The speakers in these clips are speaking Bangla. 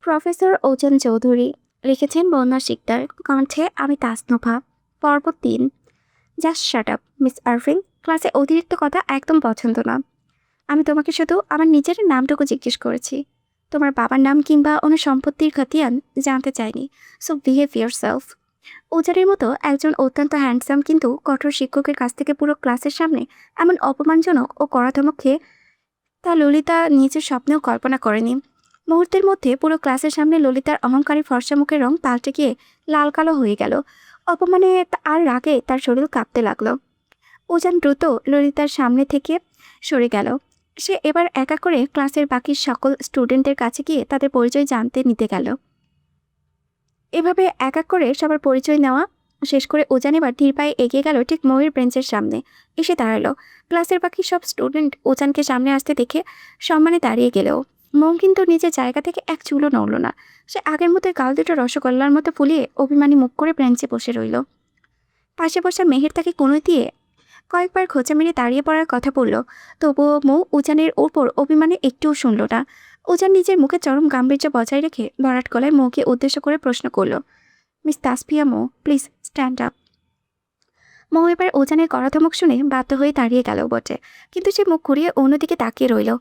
প্রফেসর ওজন চৌধুরী লিখেছেন বন্যা শিকদার, কণ্ঠে আমি তাসনুভা। পর্ব ৩। Just shut up miss Arfin, ক্লাসে অতিরিক্ত কথা একদম পছন্দ না। আমি তোমাকে শুধু আমার নিজের নামটুকু জিজ্ঞেস করেছি, তোমার বাবার নাম কিংবা ওনার সম্পত্তির খতিয়ান জানতে চাইনি। সো বিহেভ ইয়ার সেলফ। উজারের মতো একজন অত্যন্ত হ্যান্ডসাম কিন্তু কঠোর শিক্ষকের কাছ থেকে পুরো ক্লাসের সামনে এমন অপমানজনক ও কড়া ধমক খেয়ে তা ললিতা নিজের স্বপ্নেও কল্পনা করেনি। মুহূর্তের মধ্যে পুরো ক্লাসের সামনে ললিতার অহংকারী ফর্সা মুখের রং পাল্টে গিয়ে লাল কালো হয়ে গেল। অপমানে আর রাগে তার শরীর কাঁপতে লাগলো। উজান দ্রুত ললিতার সামনে থেকে সরে গেল। সে এবার একা করে ক্লাসের বাকি সকল স্টুডেন্টদের কাছে গিয়ে তাদের পরিচয় জানতে নিতে গেল। এভাবে এক এক করে সবার পরিচয় নেওয়া শেষ করে উজান এবার ধীর পায়ে এগিয়ে গেল ঠিক ময়ূর বেঞ্চের সামনে এসে দাঁড়ালো। ক্লাসের বাকি সব স্টুডেন্ট উজানকে সামনে আসতে দেখে সম্মানে দাঁড়িয়ে গেলেও মৌ কিন্তু নিজের জায়গা থেকে এক চুলও নড়ল না। সে আগের মতোই গাল দুটো রসগোল্লার মতো ফুলিয়ে অভিমানী মুখ করে বেঞ্চে বসে রইল। পাশে বসা মেহের তাকে কোনো দিয়ে কয়েকবার খোঁচা মেরে দাঁড়িয়ে পড়ার কথা বলল, তবুও মৌ উজানের ওপর অভিমানে একটুও শুনল না। উজান নিজের মুখে চরম গাম্ভীর্য বজায় রেখে ভরাট গলায় মৌকে উদ্দেশ্য করে প্রশ্ন করল, Miss Tasfia Mou, please stand up. Mou এবার উজানের কড়া ধমক শুনে বাধ্য হয়ে দাঁড়িয়ে গেল বটে, কিন্তু সে মুখ ঘুরিয়ে অন্যদিকে তাকিয়ে রইল।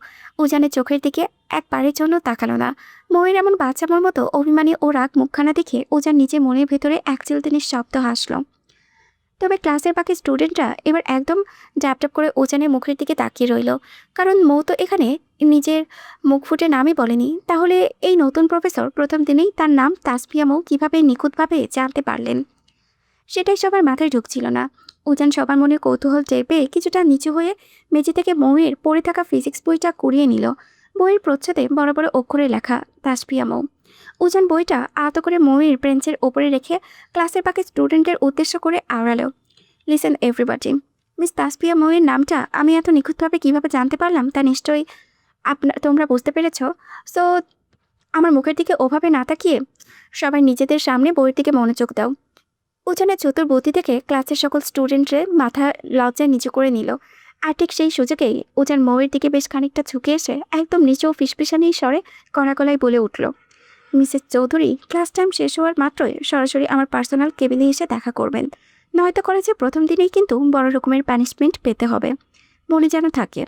উজানের চোখের দিকে একবারের জন্য তাকালো না। মৌয়ের এমন বাচ্চামোর মতো অভিমানী ও রাগ মুখখানা দেখে উজান নিজে মনের ভেতরে এক চিলতেনির শব্দ হাসল। তবে ক্লাসের বাকি স্টুডেন্টরা এবার একদম ড্যাপডাপ করে উজানের মুখের দিকে তাকিয়ে রইল, কারণ মৌ তো এখানে নিজের মুখ ফুটে নামই বলেনি। তাহলে এই নতুন প্রফেসর প্রথম দিনেই তার নাম তাসফিয়া মৌ কীভাবে নিখুঁতভাবে জানতে পারলেন, সেটাই সবার মাথায় ঢুকছিল না। উজান সবার মনে কৌতূহল টের পেয়ে কিছুটা নিচু হয়ে মেঝে থেকে মৌয়ের পড়ে থাকা ফিজিক্স বইটা কুড়িয়ে নিল। বইয়ের প্রচ্ছদে বড় বড় অক্ষরে লেখা তাসফিয়া মৌ। উজান বইটা আলতো করে মৌয়ের বেঞ্চের ওপরে রেখে ক্লাসের বাকি স্টুডেন্টের উদ্দেশ্য করে আওড়ালো, লিসেন এভরিবডি, মিস তাসফিয়া মৌয়ের নামটা আমি এত নিখুঁতভাবে কীভাবে জানতে পারলাম তা নিশ্চয়ই তোমরা বুঝতে পেরেছ। সো আমার মুখের দিকে ওভাবে না তাকিয়ে সবাই নিজেদের সামনে বইয়ের দিকে মনোযোগ দাও। উজানের চতুর বুদ্ধি থেকে ক্লাসের সকল স্টুডেন্টরে মাথা লজ্জায় নিচু করে নিল। আর ঠিক সেই সুযোগেই উজান মৌয়ের দিকে বেশ খানিকটা ঝুঁকে এসে একদম নিচু ও ফিসফিসানি স্বরে কড়া গলায় বলে উঠল, মিসেস চৌধুরী, ক্লাস টাইম শেষ হওয়ার মাত্রই সরাসরি আমার পার্সোনাল কেবিনে এসে দেখা করবেন, নয়তো কলেজে প্রথম দিনেই কিন্তু বড় রকমের পানিশমেন্ট পেতে হবে, মনে যেন থাকে।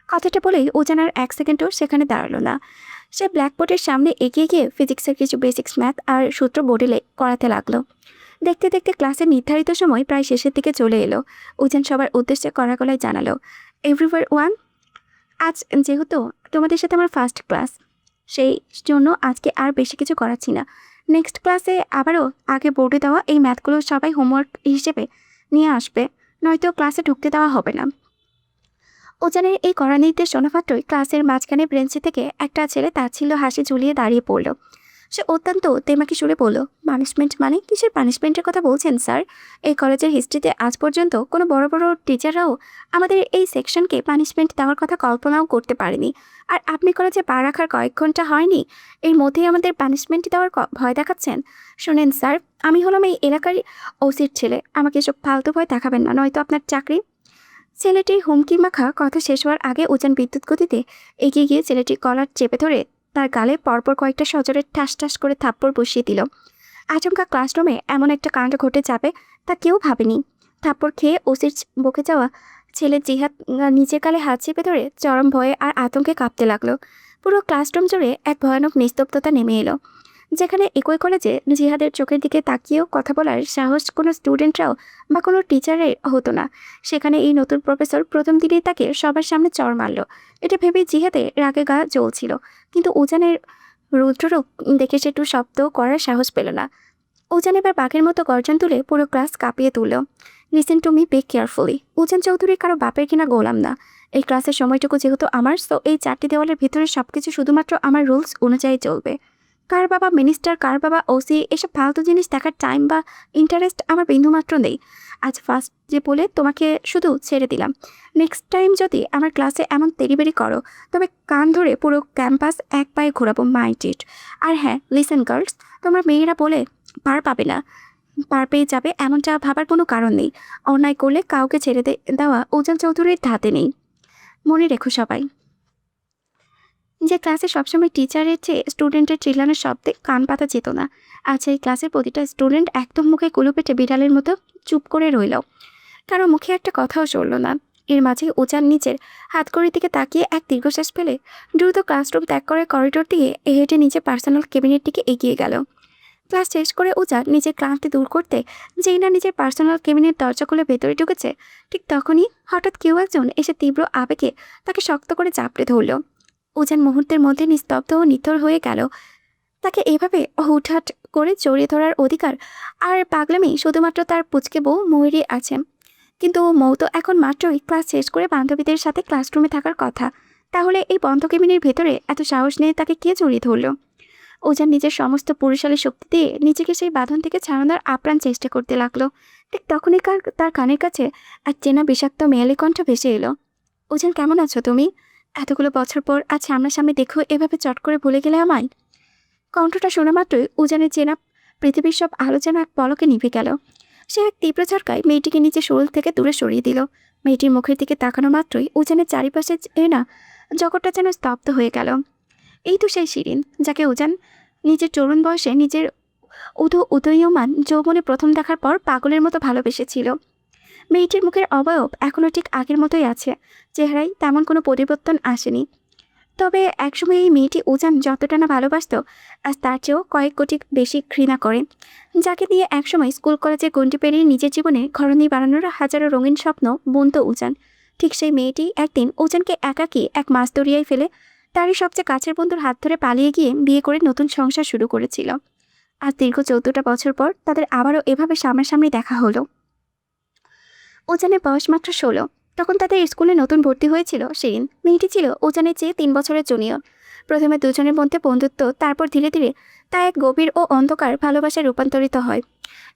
কথাটা বলেই উজান আর এক সেকেন্ডও সেখানে দাঁড়ালো না। সে ব্ল্যাকবোর্ডের সামনে এগিয়ে গিয়ে ফিজিক্সের কিছু বেসিক্স ম্যাথ আর সূত্র বোর্ডে করাতে লাগলো। দেখতে দেখতে ক্লাসের নির্ধারিত সময় প্রায় শেষের দিকে চলে এলো। উজান সবার উদ্দেশ্যে কড়া গলায় জানালো, এভরিওয়ার ওয়ান, আজ যেহেতু তোমাদের সাথে আমার ফার্স্ট ক্লাস, সেই জন্য আজকে আর বেশি কিছু করাচ্ছি না। নেক্সট ক্লাসে আবারও আগে বোর্ডে দেওয়া এই ম্যাথগুলো সবাই হোমওয়ার্ক হিসেবে নিয়ে আসবে, নয়তো ক্লাসে ঢুকতে দেওয়া হবে না। উজানের এই কড়া নির্দেশ শোনা মাত্রই ক্লাসের মাঝখানে বেঞ্চে থেকে একটা ছেলে তাচ্ছিল্য হাসি ঝুলিয়ে দাঁড়িয়ে পড়ল। সে অত্যন্ত তেমাকি সুরে বলল, পানিশমেন্ট মানে কিসের পানিশমেন্টের কথা বলছেন স্যার? এই কলেজের হিস্ট্রিতে আজ পর্যন্ত কোনো বড় বড় টিচাররাও আমাদের এই সেকশনকে পানিশমেন্ট দেওয়ার কথা কল্পনাও করতে পারেনি। আর আপনি কলেজে পা রাখার কয়েক ঘন্টা হয়নি, এর মধ্যেই আমাদের পানিশমেন্ট দেওয়ার ভয় দেখাচ্ছেন? শোনেন স্যার, আমি হলাম এই এলাকার ওসির ছেলে, আমাকে এসব ফালতু ভয় দেখাবেন না, নয়তো আপনার চাকরি। ছেলেটির হুমকি মাখা কথা শেষ হওয়ার আগে উজান বিদ্যুৎ গতিতে এগিয়ে গিয়ে ছেলেটির কলার চেপে ধরে তার গালে পরপর কয়েকটা সজোরে ঠাস ঠাস করে থাপ্পড় বসিয়ে দিল। আচমকা ক্লাসরুমে এমন একটা কাণ্ড ঘটে যাবে তা কেউ ভাবেনি। থাপ্পড় খেয়ে ওসির বকে যাওয়া ছেলে জিহাদ নিজের গালে হাত চেপে ধরে চরম ভয়ে আর আতঙ্কে কাঁপতে লাগলো। পুরো ক্লাসরুম জুড়ে এক ভয়ানক নিস্তব্ধতা নেমে এলো, যেখানে একই কলেজে জিহাদের চোখের দিকে তাকিয়েও কথা বলার সাহস কোনো স্টুডেন্টরাও বা কোনো টিচারের হতো না। সেখানে এই নতুন প্রফেসর প্রথম দিনেই তাকে সবার সামনে চড় মারল। এটা ভেবে জিহাদে রাগে গা জ্বলছিল, কিন্তু উজানের রুদ্ররূপ দেখে সে একটু শব্দ করার সাহস পেল না। উজান এবার বাঘের মতো গর্জন তুলে পুরো ক্লাস কাঁপিয়ে তুলল, listen to me be carefully, Ujan Chowdhury কারো বাপের কিনা গোলাম না। এই ক্লাসের সময়টুকু যেহেতু আমার, সো এই 4টি দেওয়ালের ভিতরে সবকিছু শুধুমাত্র আমার রুলস অনুযায়ী চলবে। কার বাবা মিনিস্টার, কার বাবা ওসি, এসব ফালতু জিনিস দেখার টাইম বা ইন্টারেস্ট আমার বিন্দুমাত্র নেই। আজ ফার্স্ট যে বলে তোমাকে শুধু ছেড়ে দিলাম। নেক্সট টাইম যদি আমার ক্লাসে এমন তেড়িবেড়ি করো, তবে কান ধরে পুরো ক্যাম্পাস এক পায়ে ঘোরাবো, মাইন্ড ইট। আর হ্যাঁ, লিসেন গার্লস, তোমরা মেয়েরা বলে পার পাবে না, পার পেয়ে যাবে এমনটা ভাবার কোনো কারণ নেই। অন্যায় করলে কাউকে ছেড়ে দেওয়া উজান চৌধুরীর ধাতে নেই, মনে রেখো সবাই। যে ক্লাসে সবসময় টিচারের চেয়ে স্টুডেন্টের চিল্লানোর শব্দে কান পাতা যেত না, আজ এই ক্লাসের প্রতিটা স্টুডেন্ট একদম মুখে কুলু পেটে বিড়ালের মতো চুপ করে রইল। কারো মুখে একটা কথাও চলল না। এর মাঝে উজান নিচের হাতঘড়ির দিকে তাকিয়ে এক দীর্ঘশ্বাস ফেলে দ্রুত ক্লাসরুম ত্যাগ করে করিডোর দিয়ে হেঁটে নিচে পার্সোনাল কেবিনের দিকে এগিয়ে গেল। ক্লাস শেষ করে উজান নিজের ক্লান্তি দূর করতে যেই না নিজের পার্সোনাল কেবিনের দরজা খুলে ভেতরে ঢুকেছে, ঠিক তখনই হঠাৎ কেউ একজন এসে তীব্র আবেগে তাকে শক্ত করে চাপড়ে ধরল। উজান মুহূর্তের মধ্যে নিস্তব্ধ ও নিথর হয়ে গেল। তাকে এভাবে হুটহাট করে জড়িয়ে ধরার অধিকার আর পাগলামি শুধুমাত্র তার পুচকে বউ ময়ূরী আছে। কিন্তু মৌ তো এখন মাত্রই ক্লাস শেষ করে বান্ধবীদের সাথে ক্লাসরুমে থাকার কথা। তাহলে এই বন্ধ কেবিনের ভেতরে এত সাহস নিয়ে তাকে কে জড়িয়ে ধরল? ওজান নিজের সমস্ত পুরুষালী শক্তি দিয়ে নিজেকে সেই বাঁধন থেকে ছাড়ানোর আপ্রাণ চেষ্টা করতে লাগলো। ঠিক তখনই তার কানের কাছে এক চেনা বিষাক্ত মেয়ালি কণ্ঠ ভেসে এলো। ওজান, কেমন আছো তুমি? এতগুলো বছর পর আজ সামনাসামনি দেখো এভাবে চট করে ভুলে গেলে আমায়। কণ্ঠটা শোনা মাত্রই উজানের চেনা পৃথিবীর সব আলো যেন এক পলকে নিভে গেল। সে এক তীব্র ঝটকায় মেয়েটিকে নিচে শরীর থেকে দূরে সরিয়ে দিল। মেয়েটির মুখের দিকে তাকানো মাত্রই উজানের চারিপাশে না জগৎটা যেন স্তব্ধ হয়ে গেল। এই তো সেই শিরিন, যাকে উজান নিজের তরুণ বয়সে নিজের উদীয়মান যৌবনে প্রথম দেখার পর পাগলের মতো ভালোবেসেছিল। মেয়েটির মুখের অবয়ব এখনও ঠিক আগের মতোই আছে, চেহারায় তেমন কোনো পরিবর্তন আসেনি। তবে একসময় এই মেয়েটি উজান যতটা না ভালোবাসত, আজ তার চেয়েও কয়েক কোটি বেশি ঘৃণা করে। যাকে দিয়ে একসময় স্কুল কলেজের গণ্ডি পেরিয়ে নিজের জীবনে ঘরণী বানানোর হাজারো রঙিন স্বপ্ন বুনত উজান, ঠিক সেই মেয়েটি একদিন উজানকে একাকী এক মাছ দরিয়ায় ফেলে তারই সবচেয়ে কাছের বন্ধুর হাত ধরে পালিয়ে গিয়ে বিয়ে করে নতুন সংসার শুরু করেছিল। আজ দীর্ঘ 14টা বছর পর তাদের আবারও এভাবে সামনাসামনি দেখা হলো। উজানের বয়স মাত্র 16। তখন তাদের স্কুলে নতুন ভর্তি হয়েছিল শিরিন। মেয়েটি ছিল উজানের চেয়ে 3 বছরের জুনিয়র। প্রথমে দুজনের মধ্যে বন্ধুত্ব, তারপর ধীরে ধীরে তা এক গভীর ও অন্ধকার ভালোবাসায় রূপান্তরিত হয়।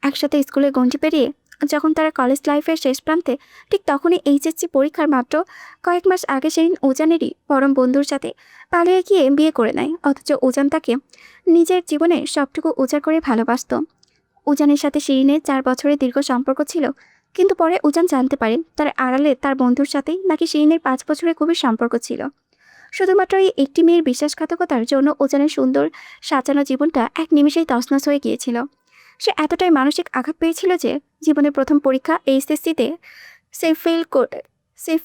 একসাথে স্কুলের গণ্ডি পেরিয়ে যখন তারা কলেজ লাইফের শেষ প্রান্তে, ঠিক তখনই এইচএসসি পরীক্ষার মাত্র কয়েক মাস আগে শিরিন উজানেরই পরম বন্ধুর সাথে পালিয়ে গিয়ে বিয়ে করে নেয়। অথচ উজান তাকে নিজের জীবনের সবটুকু উজাড় করে ভালোবাসত। উজানের সাথে শিরিনের 4 বছরের দীর্ঘ সম্পর্ক ছিল, কিন্তু পরে উজান জানতে পারে তার আড়ালে তার বন্ধুর সাথেই নাকি শিরিনের 5 বছরের গভীর সম্পর্ক ছিল। শুধুমাত্র এই একটি মেয়ের বিশ্বাসঘাতকতার জন্য উজানের সুন্দর সাজানো জীবনটা এক নিমেষেই তছনছ হয়ে গিয়েছিল। সে এতটাই মানসিক আঘাত পেয়েছিল যে জীবনের প্রথম পরীক্ষা এইচএসসিতে সে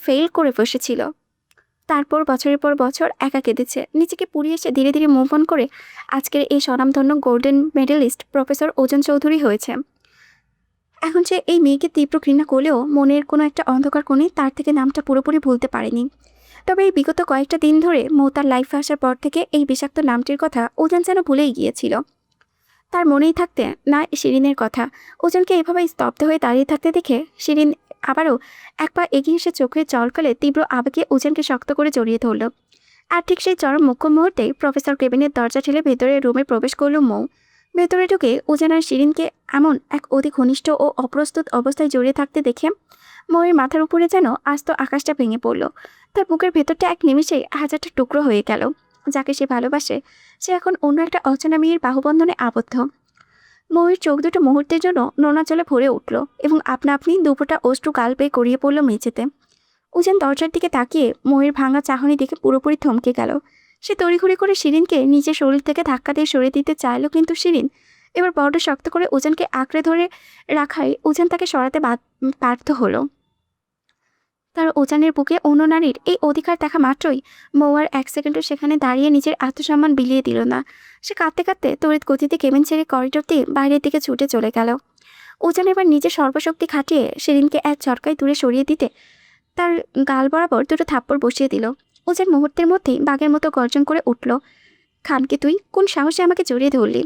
ফেল করে বসেছিল। তারপর বছরের পর বছর একা কেঁদেছে, নিজেকে পুড়িয়ে এসে ধীরে ধীরে মুভ অন করে আজকের এই স্বনামধন্য গোল্ডেন মেডেলিস্ট প্রফেসর ওজন চৌধুরী হয়েছে। এখন সে এই মেয়েকে তীব্র ঘৃণা করলেও মনের কোনো একটা অন্ধকার কোণে তার থেকে নামটা পুরোপুরি ভুলতে পারেনি। তবে এই বিগত কয়েকটা দিন ধরে মৌ তার লাইফে আসার পর থেকে এই বিষাক্ত নামটির কথা ওজন যেন ভুলেই গিয়েছিল। তার মনেই থাকতে না শিরিনের কথা। ওজনকে এভাবে স্তব্ধ হয়ে দাঁড়িয়ে থাকতে দেখে শিরিন আবারও এক পা এগিয়ে এসে চোখে জল ফেলে তীব্র আবেগে ওজনকে শক্ত করে জড়িয়ে ধরল। আর ঠিক সেই চরম মুখ্য মুহূর্তেই প্রফেসর কেবিনের দরজা ঠেলে ভেতরে রুমে প্রবেশ করল মৌ। ভেতরে ঢুকে উজান আর শিরিনকে এমন এক অতি ঘনিষ্ঠ ও অপ্রস্তুত অবস্থায় জড়িয়ে থাকতে দেখে মৌয়ের মাথার উপরে যেন আস্ত আকাশটা ভেঙে পড়ল। তার বুকের ভেতরটা এক নিমিষেই হাজারটা টুকরো হয়ে গেল। যাকে সে ভালোবাসে সে এখন অন্য একটা অচেনা মেয়ের বাহুবন্ধনে আবদ্ধ। মৌয়ের চোখ দুটো মুহূর্তের জন্য নোনা জলে ভরে উঠল এবং আপনা আপনি দুপোটা অশ্রু গাল বেয়ে গড়িয়ে পড়ল মেঝেতে। উজান দরজার দিকে তাকিয়ে মৌয়ের ভাঙা চাহনি দিকে পুরোপুরি থমকে গেল। সে তড়িঘড়ি করে শিরিনকে নিজের শরীর থেকে ধাক্কা দিয়ে সরিয়ে দিতে চাইল, কিন্তু শিরিন এবার বড় শক্ত করে উজানকে আঁকড়ে ধরে রাখায় উজান তাকে সরাতে ব্যর্থ হলো। তার উজানের বুকে অন্য নারীর এই অধিকার দেখা মাত্রই মৌ আর 1 সেকেন্ডও সেখানে দাঁড়িয়ে নিজের আত্মসম্মান বিলিয়ে দিল না। সে কাঁদতে কাঁদতে তড়িৎ গতিতে কেবিন ছেড়ে করিডোর দিয়ে বাইরের দিকে ছুটে চলে গেল। উজান এবার নিজের সর্বশক্তি খাটিয়ে শিরিনকে এক ঝটকায় দূরে সরিয়ে দিতে তার গাল বরাবর দুটো থাপ্পড় বসিয়ে দিল। উজান মুহূর্তের মধ্যেই বাঘের মতো গর্জন করে উঠল, খানকে তুই কোন সাহসে আমাকে জড়িয়ে ধরলি?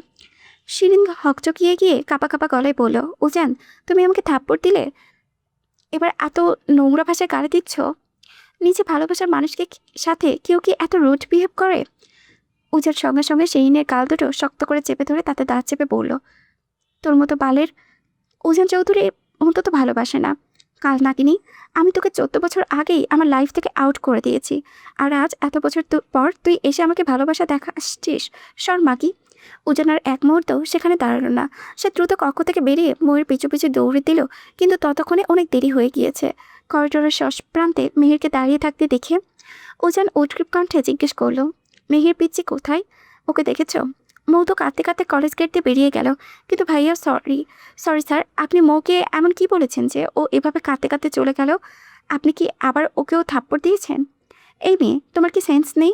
শিরিন হকচকিয়ে গিয়ে কাঁপা কাঁপা গলায় বলল, উজান তুমি আমাকে থাপ্পড় দিলে, এবার এত নোংরা ভাষায় গালি দিচ্ছ? নিজে ভালোবাসার মানুষকে সাথে কেউ কি এত রুড বিহেভ করে? উজান সঙ্গে সঙ্গে শিরিনের গাল দুটো শক্ত করে চেপে ধরে তাতে দাঁত চেপে বলল, তোর মতো বালের উজান চৌধুরী অন্তত ভালোবাসে না। কাল নাকিনি, আমি তোকে 14 বছর আগেই আমার লাইফ থেকে আউট করে দিয়েছি, আর আজ এত বছর পর তুই এসে আমাকে ভালোবাসা দেখা আসছিস? সর মাগি। উজান আর এক মুহূর্তও সেখানে দাঁড়ালো না। সে দ্রুত কক্ষ থেকে বেরিয়ে ময়ের পিছু পিছু দৌড়ে দিল, কিন্তু ততক্ষণে অনেক দেরি হয়ে গিয়েছে। করিডোরের শেষ প্রান্তে মেহেরকে দাঁড়িয়ে থাকতে দেখে উজান উদ্গ্রীব কণ্ঠে জিজ্ঞেস করল, মেহের পিচ্ছি কোথায়? ওকে দেখেছো? মৌ তো কাঁদতে কাঁদতে কলেজ গেট দিয়ে বেরিয়ে গেল। কিন্তু ভাইয়া সরি, সরি স্যার, আপনি মৌকে এমন কি বলেছেন যে ও এভাবে কাঁদতে কাঁদতে চলে গেল? আপনি কি আবার ওকেও থাপ্পড় দিয়েছেন? এই মেয়ে, তোমার কি সেন্স নেই?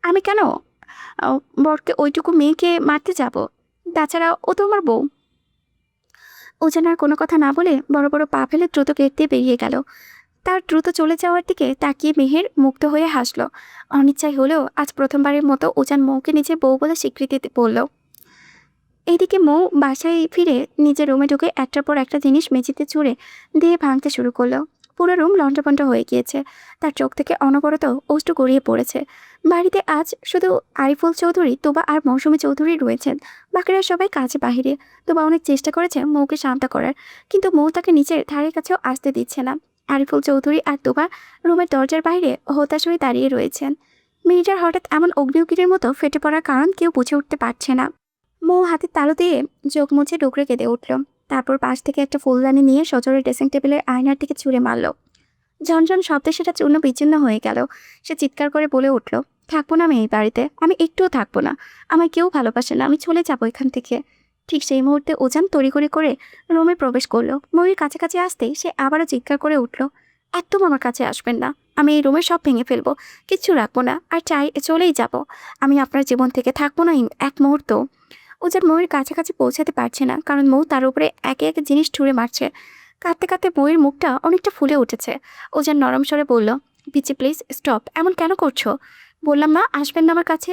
আমি কেন বরকে ওইটুকু মেয়েকে মারতে যাব? তাছাড়া ও তো আমার বউ। ওজন আর কোনো কথা না বলে বড় বড় পা ফেলে দ্রুত গেট দিয়ে বেরিয়ে গেল। তার দ্রুত চলে যাওয়ার দিকে তাকিয়ে মেহের মুগ্ধ হয়ে হাসল। অনিচ্ছায় হলেও আজ প্রথমবারের মতো ওজান মৌকে নিজের বউ বলে স্বীকৃতি বলল। এইদিকে মৌ বাসায় ফিরে নিজের রুমে ঢুকে একটার পর একটা জিনিস মেঝেতে ছুঁড়ে দিয়ে ভাঙতে শুরু করলো। পুরো রুম লন্ডভন্ড হয়ে গিয়েছে। তার চোখ থেকে অনবরত অশ্রু গড়িয়ে পড়েছে। বাড়িতে আজ শুধু আরিফুল চৌধুরী, তুবা আর মৌসুমী চৌধুরী রয়েছেন। বাকিরা সবাই কাজে বাহিরে। তুবা অনেক চেষ্টা করেছে মৌকে শান্ত করার, কিন্তু মৌ তাকে নিচের ধারে কাছেও আসতে দিচ্ছে না। আরিফুল চৌধুরী আর তুবা রুমের দরজার বাইরে হতাশ হয়ে দাঁড়িয়ে রয়েছেন। মেয়েটার হঠাৎ এমন অগ্নিউগিরের মতো ফেটে পড়ার কারণ কেউ বুঝে উঠতে পারছে না। মৌ হাতের তালু দিয়ে চোখ মুছে ডুকরে কেঁদে উঠল। তারপর পাশ থেকে একটা ফুলদানি নিয়ে সজোরে ড্রেসিং টেবিলের আয়নার দিকে ছুঁড়ে মারল। ঝনঝন শব্দে সেটা চূর্ণ বিচ্ছিন্ন হয়ে গেল। সে চিৎকার করে বলে উঠল, থাকবো না আমি এই বাড়িতে, আমি একটুও থাকবো না। আমায় কেউ ভালোবাসে না, আমি চলে যাবো এখান থেকে। ঠিক সেই মুহূর্তে ওজান তড়িঘড়ি করে রুমে প্রবেশ করলো। ময়ূর কাছাকাছি আসতেই সে আবারও চিৎকার করে উঠল, একদম আমার কাছে আসবেন না, আমি এই রুমের সব ভেঙে ফেলবো, কিচ্ছু রাখবো না, আর চলেই যাব। আমি আপনার জীবন থেকে থাকবো না এক মুহূর্ত। ওজান ময়ূর কাছাকাছি পৌঁছাতে পারছে না, কারণ মৌ তার উপরে একে একে জিনিস ছুঁড়ে মারছে। কাঁদতে কাঁদতে ময়ূর মুখটা অনেকটা ফুলে উঠেছে। ওজান নরম স্বরে বলল, পিচি প্লিজ স্টপ, এমন কেন করছো? বললাম না আসবেন না আমার কাছে।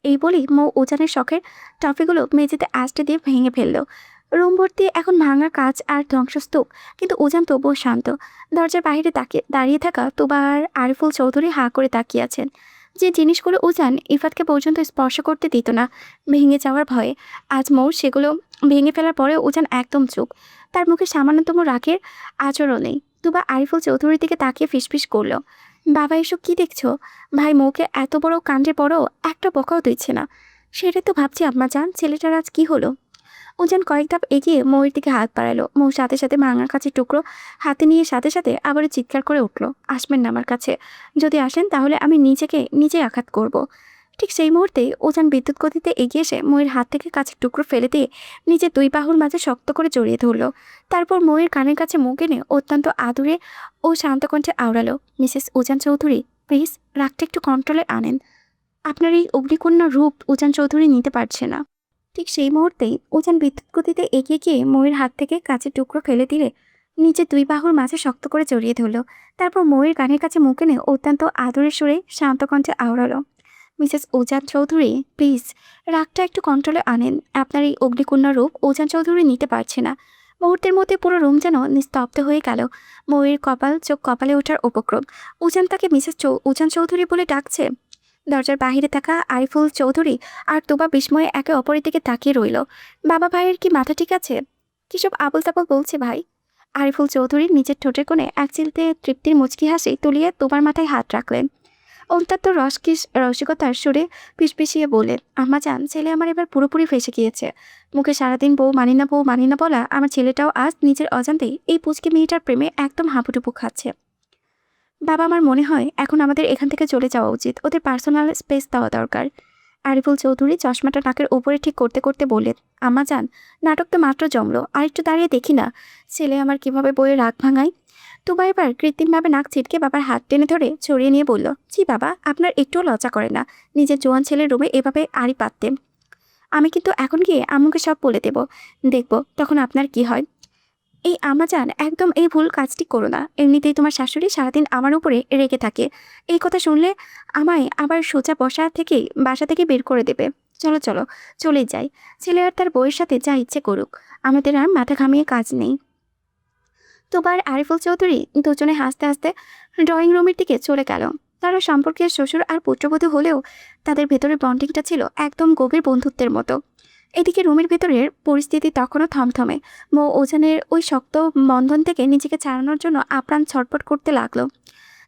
এই বলেই মৌ ওজানের শখের টফিগুলো মেঝেতে আষ্টে দিয়ে ভেঙে ফেললো। রুম ভর্তি এখন ভাঙা কাঁচ আর ধ্বংসস্তূপ, কিন্তু ওজান তবুও শান্ত। দরজার বাইরে দাঁড়িয়ে থাকা তুবা আর আরিফুল চৌধুরী হাঁ করে তাকিয়ে আছেন। যে জিনিসগুলো ওজান ইফাতকে পর্যন্ত স্পর্শ করতে দিত না ভেঙে যাওয়ার ভয়ে, আজ মৌ সেগুলো ভেঙে ফেলার পরে ওজান একদম চুপ। তার মুখে সামান্যতম রাগের আচরও নেই। তুবা আরিফুল চৌধুরীর দিকে তাকিয়ে ফিসফিস করলো, বাবা এসব কি দেখছো? ভাই মৌকে এত বড় কাণ্ডের পরও একটা বকাও দিচ্ছে না। সেটাই তো ভাবছি আম্মা জান, ছেলেটার আজ কি হলো? ওজান কয়েক ধাপ এগিয়ে মৌয়ের দিকে হাত বাড়ালো। মৌ সাথে সাথে ভাঙার কাছে টুকরো হাতে নিয়ে সাথে সাথে আবারও চিৎকার করে উঠলো, আসবেন না আমার কাছে, যদি আসেন তাহলে আমি নিজেই আঘাত করব। ঠিক সেই মুহূর্তে ওজান বিদ্যুৎ গতিতে এগিয়ে এসে মৌয়ের হাত থেকে কাছের টুকরো ফেলে দিয়ে নিজের দুই বাহুর মাঝে শক্ত করে জড়িয়ে ধরলো। তারপর মৌয়ের কানের কাছে মুখ এনে অত্যন্ত আদুরে ও শান্ত কণ্ঠে আওড়ালো, মিসেস ওজান চৌধুরী, প্লিজ রাগটা একটু কন্ট্রোলে আনেন। আপনার এই অগ্নিকন্যা রূপ ওজান চৌধুরী নিতে পারছে না। ঠিক সেই মুহূর্তেই ওজান বিদ্যুৎ গতিতে এগিয়ে গিয়ে মৌয়ের হাত থেকে কাছের টুকরো ফেলে দিলে নিজের দুই বাহুর মাঝে শক্ত করে জড়িয়ে ধরল। তারপর মৌয়ের কানের কাছে মুখ এনে অত্যন্ত আদরের সুরে শান্ত কণ্ঠে আওড়ালো, মিসেস ওজান চৌধুরী, প্লিজ রাগটা একটু কন্ট্রোলে আনেন। আপনার এই অগ্নিকন্যা রূপ ওজান চৌধুরী নিতে পারছে না। মুহূর্তের মধ্যে পুরো রুম যেন নিস্তব্ধ হয়ে গেল। মৌয়ের চোখ কপালে ওঠার উপক্রম। ওজান তাকে মিসেস ওজান চৌধুরী বলে ডাকছে। দরজার বাহিরে থাকা আরিফুল চৌধুরী আর তোবা বিস্ময়ে একে অপরের দিকে তাকিয়ে রইল। বাবা ভাইয়ের কি মাথা ঠিক আছে? কিসব আবল তাবল বলছে ভাই? আরিফুল চৌধুরী নিজের ঠোঁটের কোণে এক চিলতে তৃপ্তির মুচকি হাসি তুলিয়ে তোবার মাথায় হাত রাখলেন। অত্যন্ত রসিকতার সুরে পিসপিসিয়ে বললেন, আম্মা জান, ছেলে আমার এবার পুরোপুরি ফেসে গিয়েছে। মুখে সারাদিন বউ মানি না বউ মানি না বলা আমার ছেলেটাও আজ নিজের অজান্তেই এই পুচকি মেয়েটার প্রেমে একদম হাঁপুটুপু খাচ্ছে। বাবা, আমার মনে হয় এখন আমাদের এখান থেকে চলে যাওয়া উচিত, ওদের পার্সোনাল স্পেস দেওয়া দরকার। আরিফুল চৌধুরী চশমাটা নাকের ওপরে ঠিক করতে করতে বললেন, আম্মা জান, নাটক তো মাত্র জমলো, আর একটু দাঁড়িয়ে দেখি না ছেলে আমার কিভাবে বইয়ে রাগ ভাঙায়। তুবা এবার কৃত্রিমভাবে নাক ছিটকে বাবার হাত টেনে ধরে ছড়িয়ে নিয়ে বলল, জি বাবা, আপনার একটুও লজ্জা করে না নিজের জোয়ান ছেলের রুমে এভাবে আড়ি পাততে? আমি কিন্তু এখন গিয়ে আম্মুকে সব বলে দেব, দেখব তখন আপনার কি হয়। এই আম্মা জান, একদম এই ভুল কাজটি করো না। এমনিতেই তোমার শাশুড়ি সারাদিন আমার উপরে রেগে থাকে, এই কথা শুনলে আমায় আবার সোজা বাসা থেকে বের করে দেবে। চলো চলো, চলেই যাই। ছেলে আর তার বউয়ের সাথে যা ইচ্ছে করুক, আমাদের আর মাথা ঘামিয়ে কাজ নেই। তোবার আরিফুল চৌধুরী দুজনে হাসতে হাসতে ড্রয়িং রুমের দিকে চলে গেল। তারা সম্পর্কের শ্বশুর আর পুত্রবধূ হলেও তাদের ভেতরের বন্ডিংটা ছিল একদম গভীর বন্ধুত্বের মতো। এদিকে রুমের ভেতরের পরিস্থিতি তখনও থমথমে। মৌ ওজানের ওই শক্ত বন্ধন থেকে নিজেকে ছাড়ানোর জন্য আপ্রাণ ছটফট করতে লাগলো।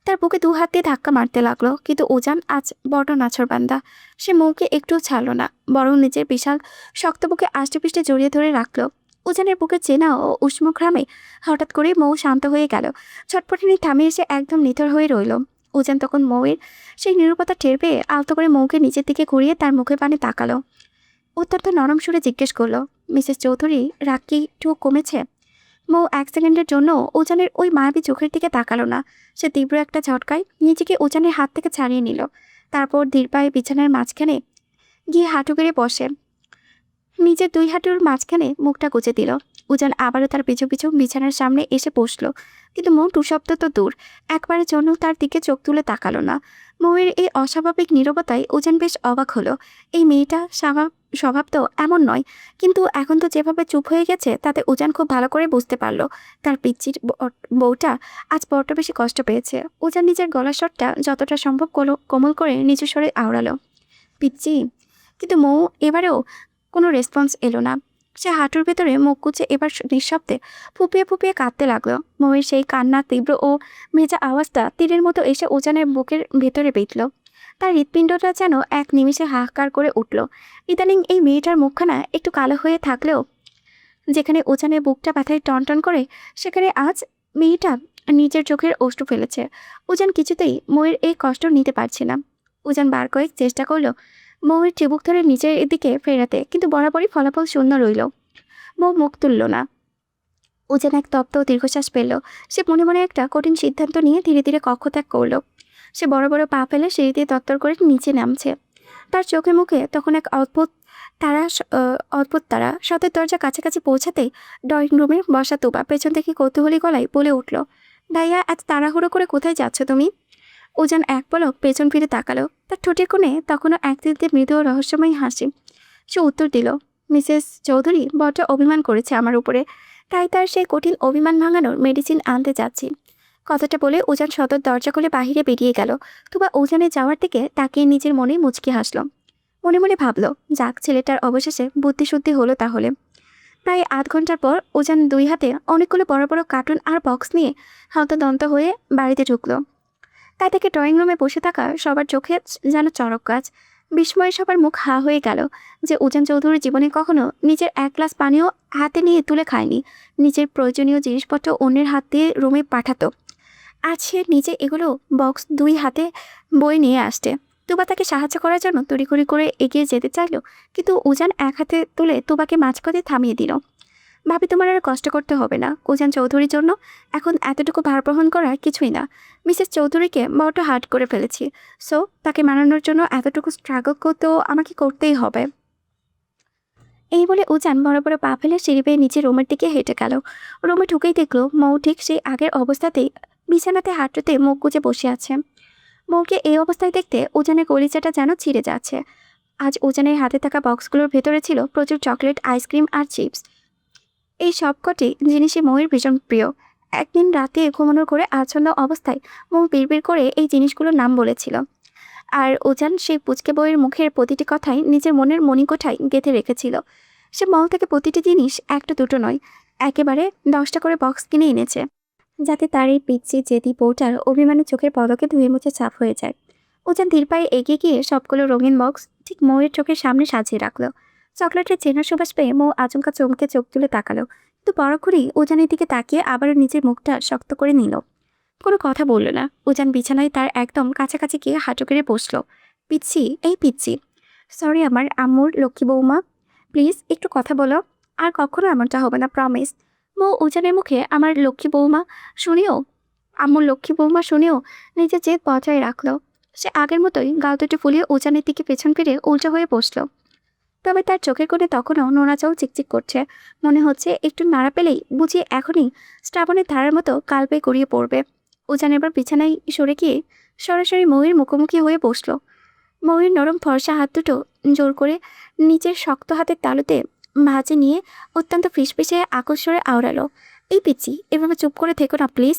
তার বুকে দু হাত দিয়ে ধাক্কা মারতে লাগলো, কিন্তু ওজান আজ বড় নাছরবান্দা। সে মৌকে একটুও ছাড়লো না, বরং নিজের বিশাল শক্ত বুকে আষ্টেপৃষ্টে জড়িয়ে ধরে রাখলো। ওজানের বুকে চেনা ও উষ্ম ঘ্রামে হঠাৎ করে মৌ শান্ত হয়ে গেল। ছটফটানি থামিয়ে এসে একদম নিথর হয়ে রইল। উজান তখন মৌয়ের সেই নীরবতা টের পেয়ে আলতো করে মৌকে নিচের দিকে ঘুরিয়ে তার মুখে পানে তাকালো। অত্যন্ত নরম সুরে জিজ্ঞেস করলো, মিসেস চৌধুরী, রাগ কি একটু কমেছে? মৌ 1 সেকেন্ডের জন্য উজানের ওই মায়াবী চোখের দিকে তাকালো না। সে তীব্র একটা ঝটকায় নিজেকে উজানের হাত থেকে ছাড়িয়ে নিল। তারপর ধীর পায়ে বিছানার মাঝখানে গিয়ে হাঁটু গেড়ে বসে নিজের 2 হাঁটুর মাঝখানে মুখটা গুজে দিল। উজান আবারও তার পিছু পিছু বিছানার সামনে এসে বসলো, কিন্তু মৌ টুশব্দ তো দূর, একবারের জন্য তার দিকে চোখ তুলে তাকালো না। মৌয়ের এই অস্বাভাবিক নীরবতায় উজান বেশ অবাক হলো। এই মেয়েটা স্বভাব তো এমন নয়, কিন্তু এখন তো যেভাবে চুপ হয়ে গেছে তাতে উজান খুব ভালো করে বুঝতে পারলো তার পিচ্চির বউটা আজ বড্ড বেশি কষ্ট পেয়েছে। উজান নিজের গলার স্বরটা যতটা সম্ভব কোমল করে নিচু স্বরে আওড়ালো, পিচ্চি। কিন্তু মৌ এবারেও কোনো রেসপন্স এলো না। সে হাঁটুর ভেতরে মুখ কুচে এবার নিঃশব্দে ফুপিয়ে ফুপিয়ে কাঁদতে লাগলো। মৌয়ের সেই কান্না তীব্র ও ভেজা আওয়াজটা তীরের মতো এসে উজানের বুকের ভেতরে বিঁধল। তার হৃৎপিণ্ডটা যেন এক নিমিষে হাহাকার করে উঠল। ইদানিং এই মেয়েটার মুখখানা একটু কালো হয়ে থাকলেও যেখানে উজানের বুকটা ব্যথায় টনটন করে, সেখানে আজ মেয়েটা নিজের চোখের অশ্রু ফেলেছে। উজান কিছুতেই মৌয়ের এই কষ্ট নিতে পারছে না। উজান বার কয়েক চেষ্টা করলো মৌয়ের চিবুক ধরে নিচের দিকে ফেরাতে, কিন্তু বরাবরই ফলাফল শূন্য রইল। মৌ মুখ তুলল না। উজান এক তপ্ত দীর্ঘশ্বাস পেল। সে মনে মনে একটা কঠিন সিদ্ধান্ত নিয়ে ধীরে ধীরে কক্ষ ত্যাগ করল। সে বড় বড় পা ফেলে সিঁড়ি দিয়ে তত্তর করে নিচে নামছে। তার চোখে মুখে তখন এক অদ্ভুত তারা। সতের দরজা কাছাকাছি পৌঁছাতেই ড্রয়িং রুমে বসা তুবা পেছন থেকে কৌতূহলী গলায় বলে উঠল, ভাইয়া, এত তাড়াহুড়ো করে কোথায় যাচ্ছ তুমি? উজান এক পলক পেছন ফিরে তাকালো। তার ঠোঁটের কোণে তখনও এক দৃষ্টিতে মৃদু ও রহস্যময় হাসি। সে উত্তর দিল, মিসেস চৌধুরী বড্ড অভিমান করেছে আমার উপরে, তাই তার সেই কঠিন অভিমান ভাঙানোর মেডিসিন আনতে যাচ্ছি। কথাটা বলে উজান সদর দরজা খুলে বাহিরে বেরিয়ে গেল। তুবা উজানে যাওয়ার দিকে তাকিয়ে নিজের মনে মুচকি হাসল। মনে মনে ভাবল, যাক, ছেলেটার অবশেষে বুদ্ধিশুদ্ধি হলো তাহলে। প্রায় আধ ঘন্টার পর উজান 2 হাতে অনেকগুলো বড় বড় কার্টুন আর বক্স নিয়ে হন্তদন্ত হয়ে বাড়িতে ঢুকলো। তাই থেকে ড্রয়িং রুমে বসে থাকা সবার চোখে যেন চড়ক গাছ। বিস্ময়ে সবার মুখ হা হয়ে গেল যে উজান চৌধুরী জীবনে কখনো নিজের 1 গ্লাস পানিও হাতে নিয়ে তুলে খায়নি। নিজের প্রয়োজনীয় জিনিসপত্র অন্যের হাত দিয়ে রুমে পাঠাতো, আজ সে নিজে এগুলো বক্স 2 হাতে বয়ে নিয়ে আসছে। তুবা তাকে সাহায্য করার জন্য তড়িঘড়ি করে এগিয়ে যেতে চাইল, কিন্তু উজান 1 হাতে তুলে তুবাকে মাঝপথে থামিয়ে দিল। ভাবি, তোমার আর কষ্ট করতে হবে না। উজান চৌধুরীর জন্য এখন এতটুকু ভার বহন করার কিছুই না। মিসেস চৌধুরীকে বড্ড হার্ড করে ফেলেছি, সো তাকে মানানোর জন্য এতটুকু স্ট্রাগল করতেও আমাকে করতেই হবে। এই বলে উজান বড় বড় পা ফেলে সিঁড়ি বেয়ে নিচে রুমের দিকে হেঁটে গেল। রুমে ঢুকেই দেখলো মৌ ঠিক সেই আগের অবস্থাতেই বিছানাতে হাঁটুতে মুখ গুজে বসে আছে। মৌকে এই অবস্থায় দেখতে উজানের কলিজাটা যেন ছিঁড়ে যাচ্ছে। আজ উজানের হাতে থাকা বক্সগুলোর ভেতরে ছিল প্রচুর চকলেট, আইসক্রিম আর চিপস। এই সবকটি জিনিসই মৌয়ের ভীষণ প্রিয়। একদিন রাতে ঘুমানোর করে আচ্ছন্ন অবস্থায় মৌ বিড়বিড় করে এই জিনিসগুলোর নাম বলেছিল, আর উজান সেই পুচকে বউয়ের মুখের প্রতিটি কথাই নিজের মনের মণিকোঠায় গেঁথে রেখেছিল। সে মল থেকে প্রতিটি জিনিস একটা দুটো নয়, একেবারে 10টা করে বক্স কিনে এনেছে, যাতে তার এই পিচ্ছি জেদি বউটার অভিমানের চোখের পলকে ধুয়ে মুছে ছাপ হয়ে যায়। উজান ধীর পায়ে এগিয়ে গিয়ে সবগুলো রঙিন বক্স ঠিক মৌয়ের চোখের সামনে সাজিয়ে রাখলো। চকলেটের চেনা সুবাস পেয়ে মৌ আচমকা চমকে চোখ তুলে তাকালো, কিন্তু পরক্ষণেই উজানের দিকে তাকিয়ে আবারও নিজের মুখটা শক্ত করে নিল। কোনো কথা বলল না। উজান বিছানায় তার একদম কাছাকাছি গিয়ে হাঁটু কেড়ে বসলো। পিচ্ছি, এই পিচ্ছি, সরি আমার আম্মুর লক্ষ্মী বৌমা, প্লিজ একটু কথা বলো। আর কখনো এমনটা হবে না, প্রমিস। মৌ উজানের মুখে আমার লক্ষ্মী বৌমা শুনেও আম্মুর লক্ষ্মী বৌমা শুনেও নিজের জেদ বজায় রাখলো। সে আগের মতোই গাল দুটো ফুলিয়ে উজানের দিকে পেছন ফিরে উল্টো হয়ে বসলো। তবে তার চোখের কোণে তখনও নোনা চাও চিকচিক করছে। মনে হচ্ছে একটু নাড়া পেলেই বুঝিয়ে এখনই শ্রাবণের ধারার মতো কাল পেয়ে গড়িয়ে পড়বে। উজান এবার বিছানায় সরে গিয়ে সরাসরি মৌয়ের মুখোমুখি হয়ে বসলো। মৌয়ের নরম ফর্সা হাত দুটো জোর করে নিচের শক্ত হাতের তালুতে ভাঁজে নিয়ে অত্যন্ত ফিসফিসে আকস্বরে আওড়ালো, এই পিচ্ছি, এভাবে চুপ করে থেকো না প্লিজ,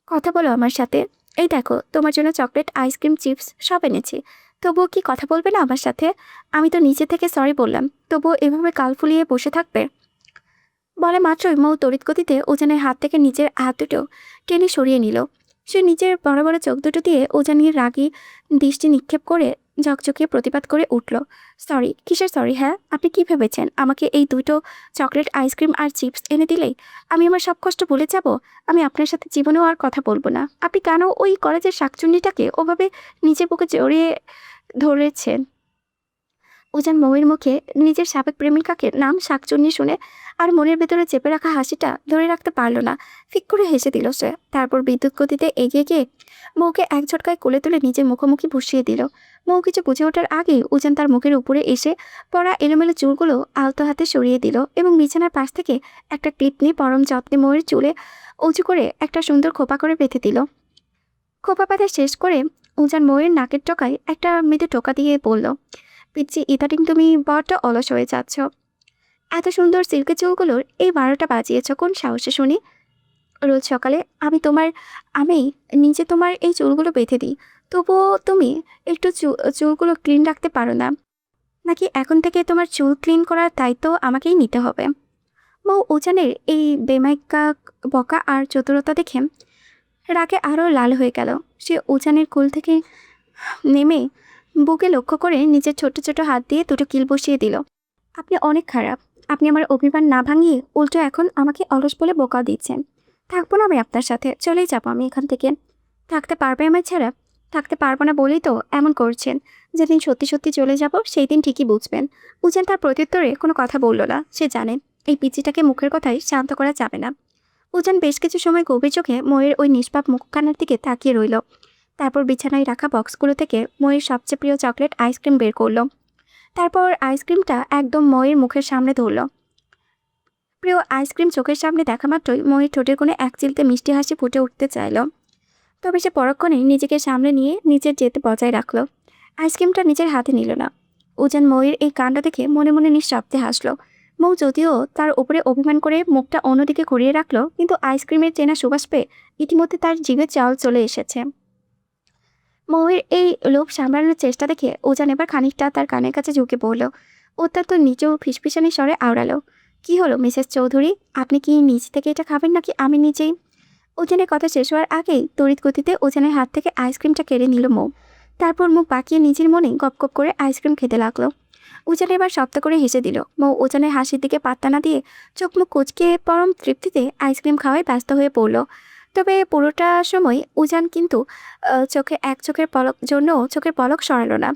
কথা বলো আমার সাথে। এই দেখো, তোমার জন্য চকলেট, আইসক্রিম, চিপস সব এনেছি, তবুও কি কথা বলবে না আমার সাথে? আমি তো নিচে থেকে সরি বললাম, তবুও এভাবে কাল ফুলিয়ে বসে থাকবে? বলে মাত্রই মৌ তড়িৎ গতিতে উজানের হাত থেকে নিজের হাত দুটো টেনে সরিয়ে নিল। সে নিজের বড় বড় চোখ দুটো দিয়ে উজানের রাগী দৃষ্টি নিক্ষেপ করে ঝকঝকে প্রতিবাদ করে উঠল। সরি? কিসের সরি? হ্যাঁ, আপনি কি ভেবেছেন আমাকে এই দুটো চকলেট আইসক্রিম আর চিপস এনে দিলেই আমি আমার সব কষ্ট ভুলে যাব? আমি আপনার সাথে জীবনেও আর কথা বলবো না। আপনি কেন ওই কলেজের শাকচুন্নিটাকে ওভাবে নিজের বুকে জড়িয়ে ধরেছেন? উজান মৌয়ের মুখে নিজের সাবেক প্রেমিকাকে নাম শাকচুন্নি শুনে আর মনের ভেতরে চেপে রাখা হাসিটা ধরে রাখতে পারল না। ফিক করে হেসে দিল সে। তারপর বিদ্যুৎ গতিতে এগিয়ে গিয়ে মৌকে এক ঝটকায় কোলে তুলে নিজের মুখোমুখি বসিয়ে দিল। মৌ কিছু বুঝে ওঠার আগেই উজান তার মুখের উপরে এসে পড়া এলোমেলো চুলগুলো আলতো হাতে সরিয়ে দিল এবং বিছানার পাশ থেকে একটা ক্লিপ নিয়ে পরম যত্নে মৌয়ের চুলে উঁচু করে একটা সুন্দর খোপা করে বেঁধে দিল। খোপা বাঁধা শেষ করে উজান মৌয়ের নাকের টকায় একটা মৃদু টোকা দিয়ে বলল, পিচ্ছি, ইদানিং তুমি বড্ড অলস হয়ে যাচ্ছ। এত সুন্দর সিল্কের চুলগুলোর এই 12টা বাজিয়েছ কোন সাহসে শুনি? রোজ সকালে আমি নিজে তোমার এই চুলগুলো বেঁধে দিই, তবুও তুমি একটু চুলগুলো ক্লিন রাখতে পারো না? নাকি এখন থেকে তোমার চুল ক্লিন করার দায়িত্ব আমাকেই নিতে হবে? মৌ উজানের এই বেমাইকা বকা আর চতুরতা দেখে রাগে আরও লাল হয়ে গেল। সে উজানের কোল থেকে নেমে বুকে লক্ষ্য করে নিজের ছোট ছোট হাত দিয়ে দুটো কিল বসিয়ে দিল। আপনি অনেক খারাপ। আপনি আমার অভিমান না ভাঙিয়ে উল্টো এখন আমাকে অলস বলে বোকা দিচ্ছেন। থাকবো না আমি আপনার সাথে, চলেই যাবো আমি এখান থেকে। থাকতে পারবে আমার ছাড়া? থাকতে পারবো না বলেই তো এমন করছেন। যেদিন সত্যি সত্যি চলে যাব সেই দিন ঠিকই বুঝবেন। উজান তার প্রত্যুত্তরে কোনো কথা বলল না। সে জানে এই পিচিটাকে মুখের কথায় শান্ত করা যাবে না। উজান বেশ কিছু সময় গভীর চোখে ময়ের ওই নিষ্পাপ মুখখানার দিকে তাকিয়ে রইল। তারপর বিছানায় রাখা বক্সগুলো থেকে ময়ের সবচেয়ে প্রিয় চকলেট আইসক্রিম বের করলো। তারপর আইসক্রিমটা একদম ময়ের মুখের সামনে ধরল। প্রিয় আইসক্রিম চোখের সামনে দেখা মাত্রই ময়ের ঠোঁটের কোণে এক চিলতে মিষ্টি হাসি ফুটে উঠতে চাইল। তবে সে পরক্ষণেই নিজেকে সামনে নিয়ে নিজের জেদ বজায় রাখল। আইসক্রিমটা নিজের হাতে নিল না। উজান ময়ের এই কাণ্ড দেখে মনে মনে নিঃশব্দে হাসল। মৌ যদিও তার উপরে অভিমান করে মুখটা অন্যদিকে ঘুরিয়ে রাখল, কিন্তু আইসক্রিমের চেনা সুবাস পেয়ে ইতিমধ্যে তার জিভে চাল চলে এসেছে। মৌয়ের এই লোভ সামলানোর চেষ্টা দেখে উজান এবার খানিকটা তার কানের কাছে ঝুঁকে পড়ল। অত্যন্ত নিচু ফিসফিসানি স্বরে আওড়ালো, কি হলো মিসেস চৌধুরী? আপনি কি নিজ থেকে এটা খাবেন নাকি আমি নিজেই? উজানের কথা শেষ হওয়ার আগেই তড়িৎ গতিতে উজানের হাত থেকে আইসক্রিমটা কেড়ে নিল মৌ। তারপর মুখ বাঁকিয়ে নিজের মনে গপ গপ করে আইসক্রিম খেতে লাগলো। উজান এবার শব্দ করে হেসে দিল। মৌ উজানের হাসির দিকে পাত্তা না দিয়ে চোখ মুখ কুঁচকে পরম তৃপ্তিতে আইসক্রিম খাওয়ায় ব্যস্ত হয়ে পড়ল। তবে পুরোটা সময় উজান কিন্তু চোখের চোখের পলক সরালো না।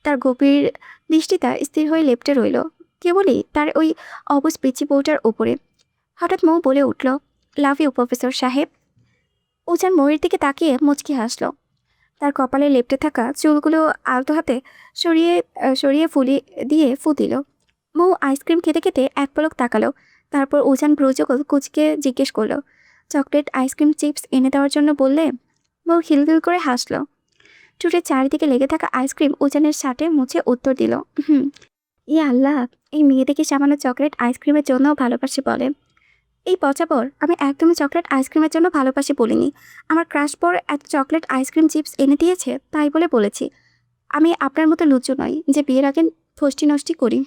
তার গভীর দৃষ্টিটা স্থির হয়ে লেপ্টে রইল কেবলই তার ওই অবুজ পিচি বউটার ওপরে। হঠাৎ মৌ বলে উঠল, লাভ ইউ প্রফেসর সাহেব। উজান মৌয়ের দিকে তাকিয়ে মুচকি হাসল। তার কপালে লেপ্টে থাকা চুলগুলো আলতো হাতে সরিয়ে সরিয়ে দিয়ে ফু দিল। মৌ আইসক্রিম খেতে খেতে এক পলক তাকালো। তারপর উজান ভ্রুজগল কুচকে জিজ্ঞেস করলো, চকলেট আইসক্রিম চিপস এনে দেওয়ার জন্য বললে? মৌ খিলখিল করে হাসলো। ঠোঁটের চারিদিকে লেগে থাকা আইসক্রিম উজানের শার্টে মুছে উত্তর দিল, হুম। ইয়ে আল্লাহ, এই মেয়েদেরকে সামান্য চকলেট আইসক্রিমের জন্যও ভালোবাসি বলে। এই পচাবর, আমি একদমই চকলেট আইসক্রিমের জন্য ভালোবাসি বলিনি। আমার ক্রাশ পর এত চকলেট আইসক্রিম চিপস এনে দিয়েছে তাই বলে বলেছি। আমি আপনার মতো লুচু নই যে বিয়ের আগে ফষ্টি নষ্টি করি।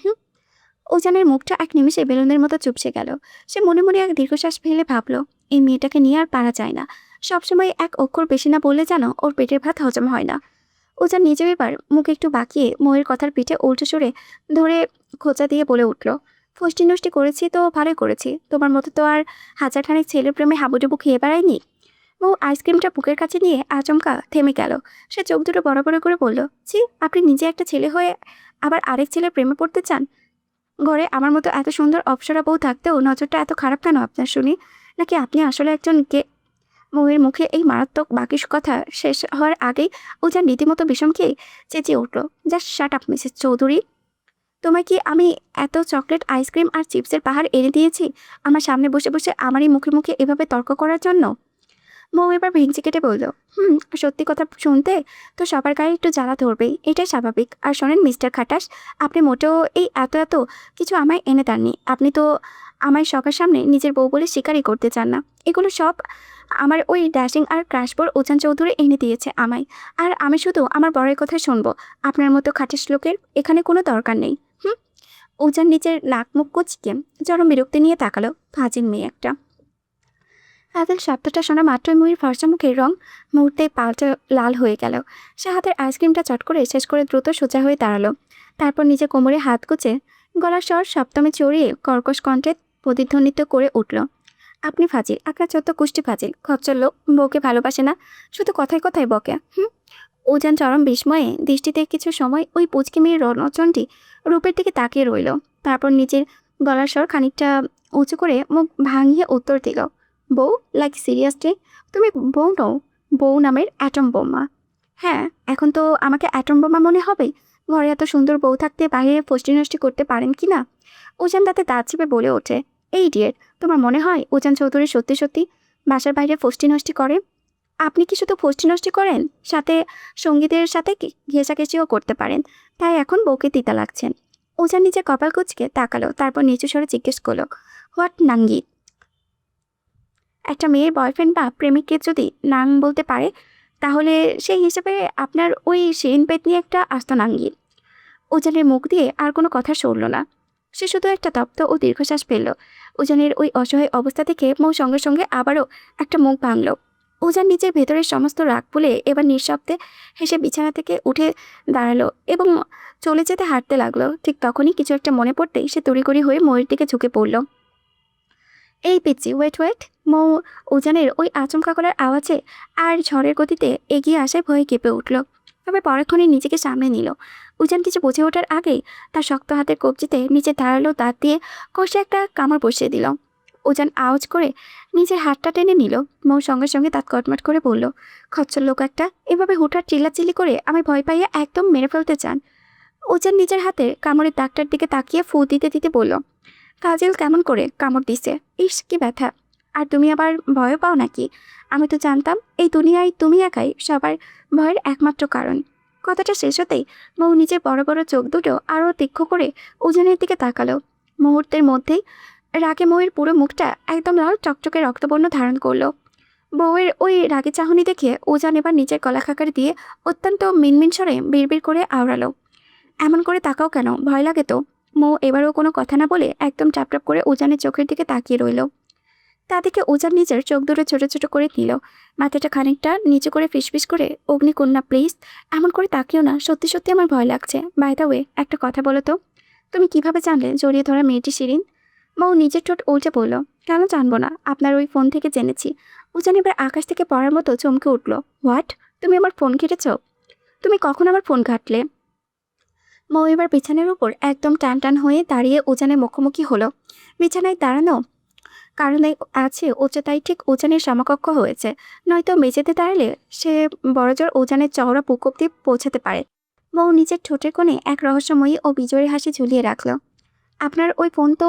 উজানের মুখটা এক নিমিষে বেলুনের মতো চুপসে গেল। সে মনে মনে এক দীর্ঘশ্বাস ফেলে ভাবল, এই মেয়েটাকে নিয়ে আর পারা যায় না। সবসময় এক অক্ষর বেশি না বললে যেন ওর পেটের ভাত হজম হয় না। উজান নিজেও এবার মুখ একটু বাঁকিয়ে ময়ের কথার পিঠে উল্টো সরে ধরে খোঁচা দিয়ে বলে উঠল, ফষ্টি নষ্টি করেছি তো ভালোই করেছি। তোমার মতো তো আর হাজারখানেক ছেলের প্রেমে হাবুডুবু খেয়ে বেড়ায়নি। ও আইসক্রিমটা বুকের কাছে নিয়ে আচমকা থেমে গেল। সে চোখ দুটো বড় বড় করে বলল, ছি, আপনি নিজে একটা ছেলে হয়ে আবার আরেক ছেলের প্রেমে পড়তে চান? ঘরে আমার মতো এত সুন্দর অপ্সরা বউ থাকতেও নজরটা এত খারাপ কেন আপনার শুনি? নাকি আপনি আসলে একজন মৌয়ের মুখে এই মারাত্মক বাকি কথা শেষ হওয়ার আগেই উজান রীতিমতো বিষম খেয়ে চেঁচিয়ে উঠল, just shut up Mrs Chowdhury. তোমায় কি আমি এত চকলেট আইসক্রিম আর চিপসের পাহাড় এনে দিয়েছি আমার সামনে বসে বসে আমারই মুখে মুখে এভাবে তর্ক করার জন্য? মৌ এবার ভেঙচি কেটে বলল, সত্যি কথা শুনতে তো সবার গায়ে একটু জ্বালা ধরবেই, এটাই স্বাভাবিক। আর শোনেন মিস্টার খাটাস, আপনি মোটেও এই এত কিছু আমায় এনে দেননি। আপনি তো আমায় সবার সামনে নিজের বউ বলে স্বীকারই করতে চান না। এগুলো সব আমার ওই ড্যাশিং আর ক্রাশবোর উজান চৌধুরী এনে দিয়েছে আমায়। আর আমি শুধু আমার বরের কথা শুনবো। আপনার মতো খাটাস লোকের এখানে কোনো দরকার নেই। উজান নিচের নাক মুখ কুচকে চরম বিরক্তি নিয়ে তাকালো। ফাজিল মেয়ে একটা। ফাজিল শব্দটা শোনা মাত্রই ময়ূর ফর্সা মুখের রং মুহূর্তে পাল্টে লাল হয়ে গেল। সে হাতের আইসক্রিমটা চট করে শেষ করে দ্রুত সোজা হয়ে দাঁড়ালো। তারপর নিজে কোমরে হাত গুজে গলার স্বর সপ্তমে চড়িয়ে কর্কশ কণ্ঠে প্রতিধ্বনিত করে উঠল, আপনি ফাজিল, আপনার যত কুষ্টি ফাজিল। খচ্চর লোক, বউকে ভালোবাসে না, শুধু কথায় কথায় বকে। উজান চরম বিস্ময়ে দৃষ্টিতে কিছু সময় ওই পুচকি মেয়ের রণচণ্ডী রূপের দিকে তাকিয়ে রইল। তারপর নিজের গলার স্বর খানিকটা উঁচু করে মুখ ভাঙিয়ে উত্তর দিল, বউ? Like seriously? তুমি বউ নও, বউ নামের অ্যাটম বোমা। হ্যাঁ, এখন তো আমাকে অ্যাটম বোমা মনে হবে? ঘরে এত সুন্দর বউ থাকতে বাইরে ফষ্টি নষ্টি করতে পারেন কি না? উজান তাতে দাঁত চেপে বলে ওঠে, এই ডিয়েট, তোমার মনে হয় উজান চৌধুরী সত্যি সত্যি বাসার বাইরে ফষ্টি নষ্টি করে? আপনি কি শুধু ফষ্টি নষ্টি করেন, সাথে সঙ্গীদের সাথে ঘেঁষাঘেঁষিও করতে পারেন, তাই এখন বউকে তিতা লাগছেন। উজান নিজের কপাল কুচকে তাকালো, তারপর নিচু স্বরে জিজ্ঞেস করলো, হোয়াট নাঙ্গি? একটা মেয়ের বয়ফ্রেন্ড বা প্রেমিককে যদি নাং বলতে পারে, তাহলে সেই হিসেবে আপনার ওই শিরিন পেতনি একটা আস্ত নাঙ্গি। উজানের মুখ দিয়ে আর কোনো কথা সরল না। সে শুধু একটা তপ্ত ও দীর্ঘশ্বাস ফেলল। উজানের ওই অসহায় অবস্থা থেকে মৌ সঙ্গে সঙ্গে আবারও একটা মুখ ভাঙল। উজান নিজের ভেতরের সমস্ত রাগ ভুলে এবার নিঃশব্দে হেসে বিছানা থেকে উঠে দাঁড়ালো এবং চলে যেতে হাঁটতে লাগলো। ঠিক তখনই কিছু একটা মনে পড়তেই সে তড়িঘড়ি হয়ে মৌয়ের দিকে ঝুঁকে পড়ল। এই পিচ্ছি, ওয়েট ওয়েট! মৌ উজানের ওই আচমকা করার আওয়াজে আর ঝড়ের গতিতে এগিয়ে আসায় ভয়ে কেঁপে উঠল। তবে পরক্ষণে নিজেকে সামনে নিল। উজান কিছু বুঝে ওঠার আগেই তার শক্ত হাতের কবজিতে নিচে ধারালো দাঁত দিয়ে কষে একটা কামড় বসিয়ে দিল। উজান আওয়াজ করে নিজের হাতটা টেনে নিল। মৌ সঙ্গে সঙ্গে দাঁত কটমট করে বলল, খচ্চর লোক একটা, এভাবে হুঠার চিল্লাচিল্লি করে আমি ভয় পাইয়ে একদম মেরে ফেলতে চান? উজান নিজের হাতের কামড়ের দাগটার দিকে তাকিয়ে ফু দিতে দিতে বলল, ফাজিল কেমন করে কামড় দিছে, ইস কি ব্যথা! আর তুমি আবার ভয়ও পাও নাকি? আমি তো জানতাম এই দুনিয়ায় তুমি একাই সবার ভয়ের একমাত্র কারণ। কথাটা শেষ হতেই মৌ নিজের বড় বড় চোখ দুটো আরও তীক্ষ্ণ করে উজানের দিকে তাকালো। মুহূর্তের মধ্যেই রাগে মৌয়ের পুরো মুখটা একদম লাল চকচকে রক্তবর্ণ ধারণ করলো। বউয়ের ওই রাগে চাহনি দেখে উজান এবার নিজের গলা খাকার দিয়ে অত্যন্ত মিনমিন স্বরে বিড়বিড় করে আওড়ালো, এমন করে তাকাও কেন, ভয় লাগে তো? মৌ এবারও কোনো কথা না বলে একদম চাপটাপ করে উজানের চোখের দিকে তাকিয়ে রইল। তা দেখে উজান নিজের চোখ দুটো ছোট ছোট করে নিল, মাথাটা খানিকটা নিচু করে ফিসফিস করে, অগ্নিকন্যা প্লিজ, এমন করে তাকিও না, সত্যি সত্যি আমার ভয় লাগছে। বাই দ্য ওয়ে, একটা কথা বলো তো, তুমি কিভাবে জানলে জড়িয়ে ধরা মেয়েটি শিরিন? মৌ নিজের ঠোঁট উল্টে বলল, কেন জানবো না, আপনার ওই ফোন থেকে জেনেছি। উজান এবার আকাশ থেকে পড়ার মতো চমকে উঠল, হোয়াট? তুমি আমার ফোন ঘেটেছ? তুমি কখন আমার ফোন ঘাটলে? মৌ এবার বিছানার উপর একদম টান টান হয়ে দাঁড়িয়ে উজানের মুখোমুখি হলো। বিছানায় দাঁড়ানো কারণে আছে উচ্চতায় ঠিক উজানের সমকক্ষ হয়েছে, নয়তো মেঝেতে দাঁড়ালে সে বড়জোর উজানের চওড়া বুক অব্দি পৌঁছাতে পারে। মৌ নিজের ঠোঁটের কোণে এক রহস্যময়ী ও বিজয়ী হাসি ঝুলিয়ে রাখল। আপনার ওই ফোন তো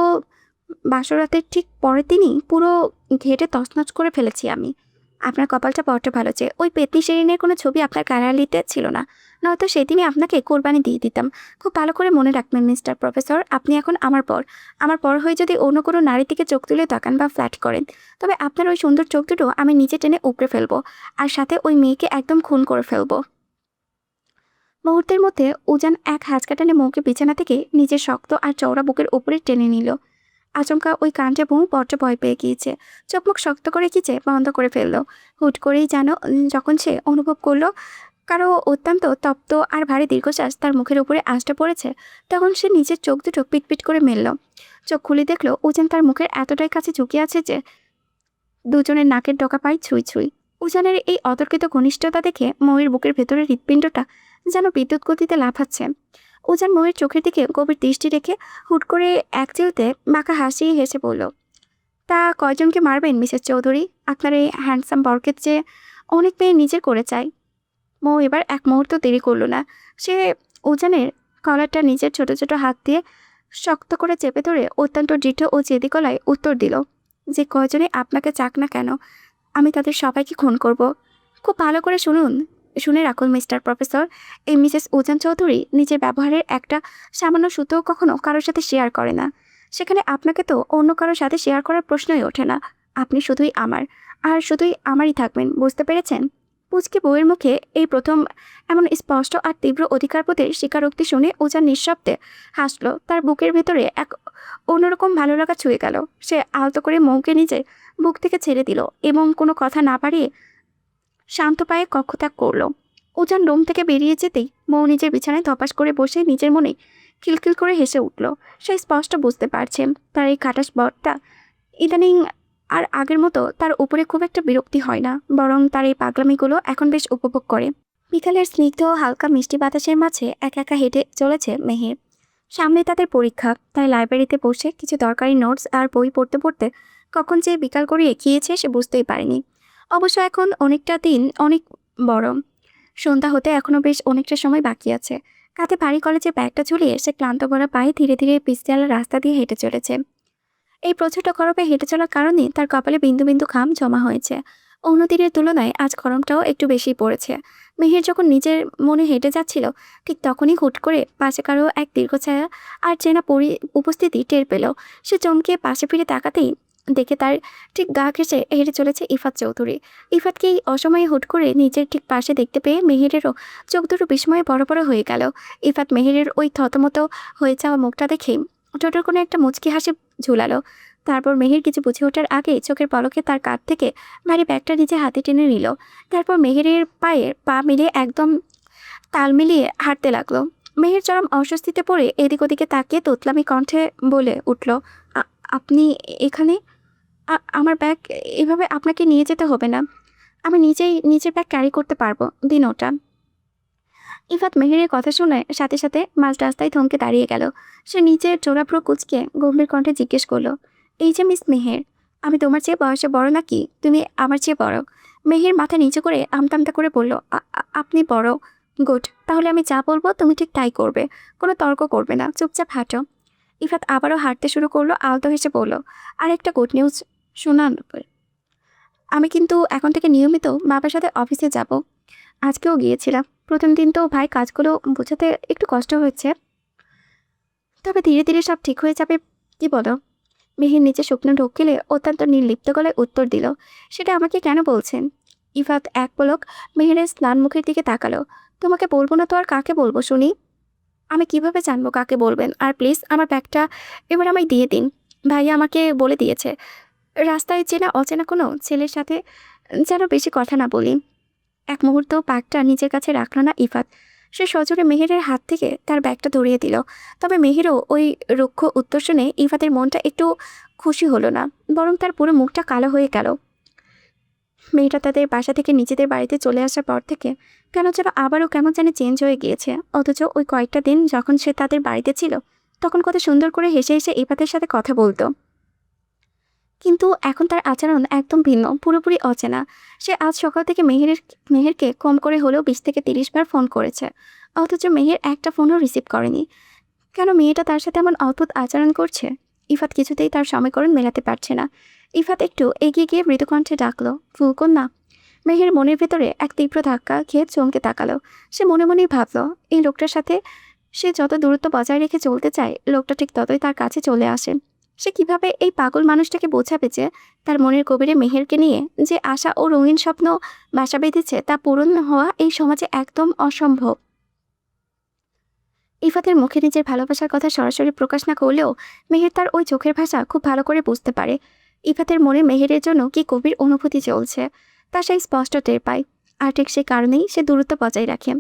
বাসরাতের ঠিক পরের দিনই পুরো ঘেটে তছনছ করে ফেলেছি আমি। আপনার কপালটা বড্ড ভালো যে ওই পেতনি শিরিনের কোনো ছবি আপনার গ্যালারিতে ছিল না, নয়তো সেদিনই আপনাকে কোরবানি দিয়ে দিতাম। খুব ভালো করে মনে রাখবেন মিস্টার প্রফেসর, আপনি এখন আমার পর হয়ে যদি অন্য কোনো নারীর দিকে চোখ তুলে তাকান বা ফ্ল্যাট করেন, তবে আপনার ওই সুন্দর চোখ দুটো আমি নিজে টেনে উপড়ে ফেলবো, আর সাথে ওই মেয়েকে একদম খুন করে ফেলবো। মুহূর্তের মধ্যে উজান এক হাঁচকা টেনে মৌকে বিছানা থেকে নিজের শক্ত আর চওড়া বুকের উপরে টেনে নিল। আচমকা ওই কাণ্ডে বউ বড্ড ভয় পেয়ে গিয়েছে, চোখ মুখ শক্ত করে খিচে বন্ধ করে ফেললো। হুট করেই যেন যখন সে অনুভব করলো কারো অত্যন্ত তপ্ত আর ভারী দীর্ঘশ্বাস তার মুখের উপরে আঁচড়ে পড়েছে, তখন সে নিজের চোখ দুটো পিটপিট করে মেলল। চোখ খুলে দেখলো উজান তার মুখের এতটাই কাছে ঝুঁকিয়ে আছে যে দুজনের নাকের ডগা পায় ছুঁই ছুঁই। উজানের এই অতর্কিত ঘনিষ্ঠতা দেখে মৌয়ের বুকের ভেতরের হৃৎপিণ্ডটা যেন বিদ্যুৎ গতিতে লাফাচ্ছে। উজান মৌয়ের চোখের দিকে গভীর দৃষ্টি রেখে হুট করে এক চিলতে বাঁকা হাসি হেসে বলল, তা কয়জনকে মারবেন মিসেস চৌধুরী? আপনার এই হ্যান্ডসাম বরকে যে অনেক মেয়ে নিজের করে চাই। মৌ এবার এক মুহূর্ত দেরি করল না। সে উজানের কলারটা নিজের ছোট ছোট হাত দিয়ে শক্ত করে চেপে ধরে অত্যন্ত দৃঢ় ও জেদি গলায় উত্তর দিল, যে কয়জনে আপনাকে চাক না কেন, আমি তাদের সবাইকে খুন করব। খুব ভালো করে শুনে রাখুন মিস্টার প্রফেসর, এই মিসেস উজান চৌধুরী নিজের ব্যবহারের একটা সামান্য সুতোও কখনো কারোর সাথে শেয়ার করে না। সেখানে আপনাকে তো অন্য কারোর সাথে শেয়ার করার প্রশ্নই ওঠে না। আপনি শুধুই আমার, আর শুধুই আমারই থাকবেন, বুঝতে পেরেছেন? পুচকে বউয়ের মুখে এই প্রথম এমন স্পষ্ট আর তীব্র অধিকারবোধের স্বীকারোক্তি শুনে উজান নিঃশব্দে হাসল। তার বুকের ভেতরে এক অন্যরকম ভালো লাগা ছুঁয়ে গেল। সে আলতো করে মৌকে নিজে বুক থেকে ছেড়ে দিল এবং কোনো কথা না পারিয়ে শান্ত পায়ে কক্ষত্যাগ করলো। উজান রুম থেকে বেরিয়ে যেতেই মৌ নিজের বিছানায় ধপাস করে বসে নিজের মনে খিলখিল করে হেসে উঠল। সে স্পষ্ট বুঝতে পারছে তার এই খাটাস বরটা ইদানিং আর আগের মতো তার উপরে খুব একটা বিরক্তি হয় না, বরং তার এই পাগলামিগুলো এখন বেশ উপভোগ করে। বিকালের স্নিগ্ধ ও হালকা মিষ্টি বাতাসের মাঝে একা একা হেঁটে চলেছে মেহের। সামনে তাদের পরীক্ষা, তাই লাইব্রেরিতে বসে কিছু দরকারি নোটস আর বই পড়তে পড়তে কখন যে বিকাল গড়িয়ে গিয়েছে সে বুঝতেই পারেনি। অবশ্য এখন অনেকটা দিন অনেক বড়, সন্ধ্যা হতে এখনও বেশ অনেকটা সময় বাকি আছে। কাঁধে ভারী কলেজে ব্যাগটা ঝুলিয়ে সে ক্লান্ত ভরা পায়ে ধীরে ধীরে পিছলা রাস্তা দিয়ে হেঁটে চলেছে। এই প্রচণ্ড গরমে হেঁটে চলার কারণে তার কপালে বিন্দু বিন্দু ঘাম জমা হয়েছে। অন্য দিনের তুলনায় আজ গরমটাও একটু বেশি পড়েছে। মেহের যখন নিজের মনে হেঁটে যাচ্ছিল ঠিক তখনই হুট করে পাশে কারো এক দীর্ঘ ছায়া আর চেনা উপস্থিতি টের পেল। সে চমকে পাশে ফিরে তাকাতেই দেখে তার ঠিক গা ঘেঁষে হেঁটে চলেছে ইফাত চৌধুরী। ইফাতকে এই অসময়ে হুট করে নিজের ঠিক পাশে দেখতে পেয়ে মেহেরেরও চোখ দুটো বিস্ময়ে বড় বড় হয়ে গেল। ইফাত মেহেরের ওই থতমত হয়ে যাওয়া মুখটা দেখে ঠোঁটের কোনো একটা মুচকি হাসি ঝুলালো। তারপর মেহের কিছু বুঝে ওঠার আগেই চোখের পলকে তার কাঁধ থেকে ভারী ব্যাগটা নিজে হাতে টেনে নিল। তারপর মেহেরের পায়ের পা মিলিয়ে একদম তাল মিলিয়ে হাঁটতে লাগলো। মেহের চরম অস্বস্তিতে পড়ে এদিক ওদিকে তাকিয়ে তোতলামি কণ্ঠে বলে উঠল, আপনি এখানে? আমার ব্যাগ এভাবে আপনাকে নিয়ে যেতে হবে না, আমি নিজেই নিজের ব্যাগ ক্যারি করতে পারবো, দিন ওটা। ইফাত মেহেরের কথা শুনে সাথে সাথে মাঝ রাস্তায় থমকে দাঁড়িয়ে গেল। সে নিজের জোড়াপুরো কুচকে গম্ভীর কণ্ঠে জিজ্ঞেস করলো, এই যে মিস মেহের, আমি তোমার চেয়ে বয়সে বড় নাকি তুমি আমার চেয়ে বড়? মেহের মাথা নিচু করে আমতামতা করে বলল, আপনি বড়। গুড, তাহলে আমি যা বলবো তুমি ঠিক তাই করবে, কোনো তর্ক করবে না, চুপচাপ হাঁটো। ইফাত আবারও হাঁটতে শুরু করলো। আলতো হেসে বলল, আর একটা গুড নিউজ শোনান, আমি কিন্তু এখন থেকে নিয়মিত বাবার সাথে অফিসে যাব। আজকেও গিয়েছিলাম। প্রথম দিন তো ভাই কাজগুলো বোঝাতে একটু কষ্ট হয়েছে, তবে ধীরে ধীরে সব ঠিক হয়ে যাবে, কি বলো? মেহের নিচে শুকনো ঢোক গেলে অত্যন্ত নির্লিপ্ত গলায় উত্তর দিল, সেটা আমাকে কেন বলছেন? ইফাত এক পলক মেহেরের স্নান মুখের দিকে তাকালো। তোমাকে বলবো না তো আর কাকে বলবো শুনি? আমি কিভাবে জানবো কাকে বলবেন? আর প্লিজ আমার ব্যাগটা এবার আমায় দিয়ে দিন। ভাইয়া আমাকে বলে দিয়েছে রাস্তায় চেনা অচেনা কোনো ছেলের সাথে যেন বেশি কথা না বলি। এক মুহূর্ত ব্যাগটা নিজের কাছে রাখল না ইফাত। সে সজোরে মেহেরের হাত থেকে তার ব্যাগটা ধরিয়ে দিল। তবে মেহেরও ওই রুক্ষ উত্তর শুনে ইফাতের মনটা একটু খুশি হলো না, বরং তার পুরো মুখটা কালো হয়ে গেল। মেয়েটা তাদের বাসা থেকে নিজেদের বাড়িতে চলে আসার পর থেকে কেন যেন আবারও কেমন যেন চেঞ্জ হয়ে গিয়েছে। অথচ ওই কয়েকটা দিন যখন সে তাদের বাড়িতে ছিল তখন কত সুন্দর করে হেসে হেসে ইফাতের সাথে কথা বলতো। কিন্তু এখন তার আচরণ একদম ভিন্ন, পুরোপুরি অচেনা। সে আজ সকাল থেকে মেহেরকে কম করে হলেও 20 থেকে 30 বার ফোন করেছে, অথচ মেহের একটা ফোনও রিসিভ করেনি। কেন মেয়েটা তার সাথে এমন অদ্ভুত আচরণ করছে? ইফাত কিছুতেই তার সমীকরণ মেলাতে পারছে না। ইফাত একটু এগিয়ে গিয়ে মৃদুকণ্ঠে ডাকলো, ফুলকন্যা। মেহের মনের ভেতরে এক তীব্র ধাক্কা খেয়ে চমকে তাকালো। সে মনে মনেই ভাবলো, এই লোকটার সাথে সে যত দূরত্ব বজায় রেখে চলতে চায় লোকটা ঠিক ততই তার কাছে চলে আসে। সে কিভাবে এই পাগল মানুষটাকে বোঝাবে যে তার মনের গভীরে মেহেরকে নিয়ে যে আশা ও রঙিন স্বপ্ন বাসা বেঁধেছে তা পূরণ হওয়া এই সমাজে একদম অসম্ভব। ইফাতের মুখে নিজের ভালোবাসার কথা সরাসরি প্রকাশ না করলেও মেহের তার ওই চোখের ভাষা খুব ভালো করে বুঝতে পারে। ইফাতের মনে মেহেরের জন্য কি গভীর অনুভূতি চলছে তা সে স্পষ্ট টের পায়। আর ঠিক সেই কারণেই সে দূরত্ব বজায় রাখে।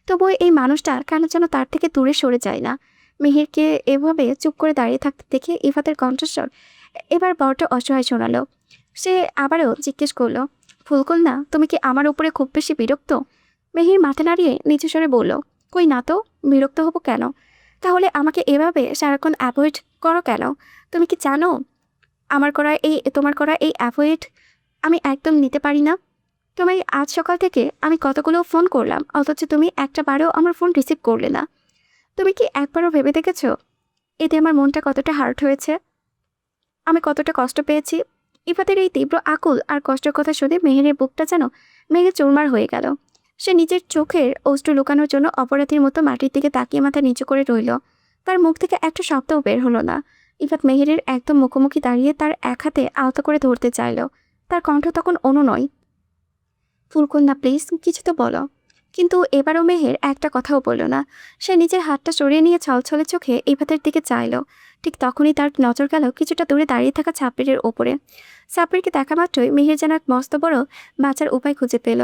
তবুও এই মানুষটা কেন যেন তার থেকে দূরে সরে যায় না। মেহেরকে এভাবে চুপ করে দাঁড়িয়ে থাকতে দেখে ইফাতের কণ্ঠস্বর এবার বড়টা অসহায় শোনালো। সে আবারও জিজ্ঞেস করলো, ফুলকন্যা, তুমি কি আমার উপরে খুব বেশি বিরক্ত? মেহের মাথা নাড়িয়ে নিচু স্বরে বলল, কই না তো, বিরক্ত হব কেন? তাহলে আমাকে এভাবে সারাক্ষণ অ্যাভয়েড করো কেন? তুমি কি জানো তোমার করা এই অ্যাভয়েড আমি একদম নিতে পারি না? তোমায় আজ সকাল থেকে আমি কতগুলো ফোন করলাম, অথচ তুমি একটা বারও আমার ফোন রিসিভ করলে না। তুমি কি একবারও ভেবে দেখেছো এতে আমার মনটা কতটা হার্ট হয়েছে, আমি কতটা কষ্ট পেয়েছি? ইফাতের এই তীব্র আকুল আর কষ্টের কথা শুনে মেহেরের বুকটা যেন মেঘে চুরমার হয়ে গেল। সে নিজের চোখের অশ্রু লুকানোর জন্য অপরাধীর মতো মাটির দিকে তাকিয়ে মাথা নিচু করে রইল। তার মুখ থেকে একটা শব্দও বের হলো না। ইফাত মেহেরের একদম মুখোমুখি দাঁড়িয়ে তার এক হাতে আলতো করে ধরতে চাইল। তার কণ্ঠ তখন অনুনয়, ফুলকন্যা প্লিজ কিছু তো বলো, কিন্তু এবারও মেহের একটা কথাও বলল না। সে নিজের হাতটা সরিয়ে নিয়ে ছলছলে চোখে ইফাতের দিকে চাইল। ঠিক তখনই তার নজর গেল কিছুটা দূরে দাঁড়িয়ে থাকা সাব্বিরের ওপরে। সাব্বিরকে দেখা মাত্রই মেহের যেন এক মস্ত বড় বাঁচার উপায় খুঁজে পেল।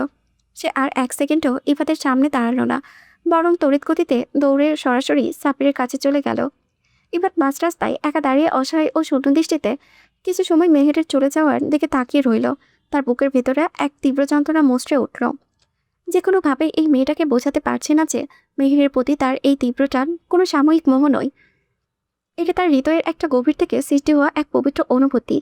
সে আর এক সেকেন্ডও ইফাতের সামনে দাঁড়ালো না, বরং তড়িৎ গতিতে দৌড়ে সরাসরি সাব্বিরের কাছে চলে গেল। ইফাত মাঝ রাস্তায় একা দাঁড়িয়ে অসহায় ও শূন্য দৃষ্টিতে কিছু সময় মেহেরের চলে যাওয়ার দিকে তাকিয়ে রইল। তার বুকের ভেতরে এক তীব্র যন্ত্রণা মচড়ে উঠল। যে কোনোভাবে এই মেয়েটাকে বোঝাতে পারছে না যে মেহেরের প্রতি তার এই তীব্র টান কোনো সাময়িক মোহ নয়। এটা তার হৃদয়ের একটা গভীর থেকে সৃষ্টি হওয়া এক পবিত্র অনুভূতি।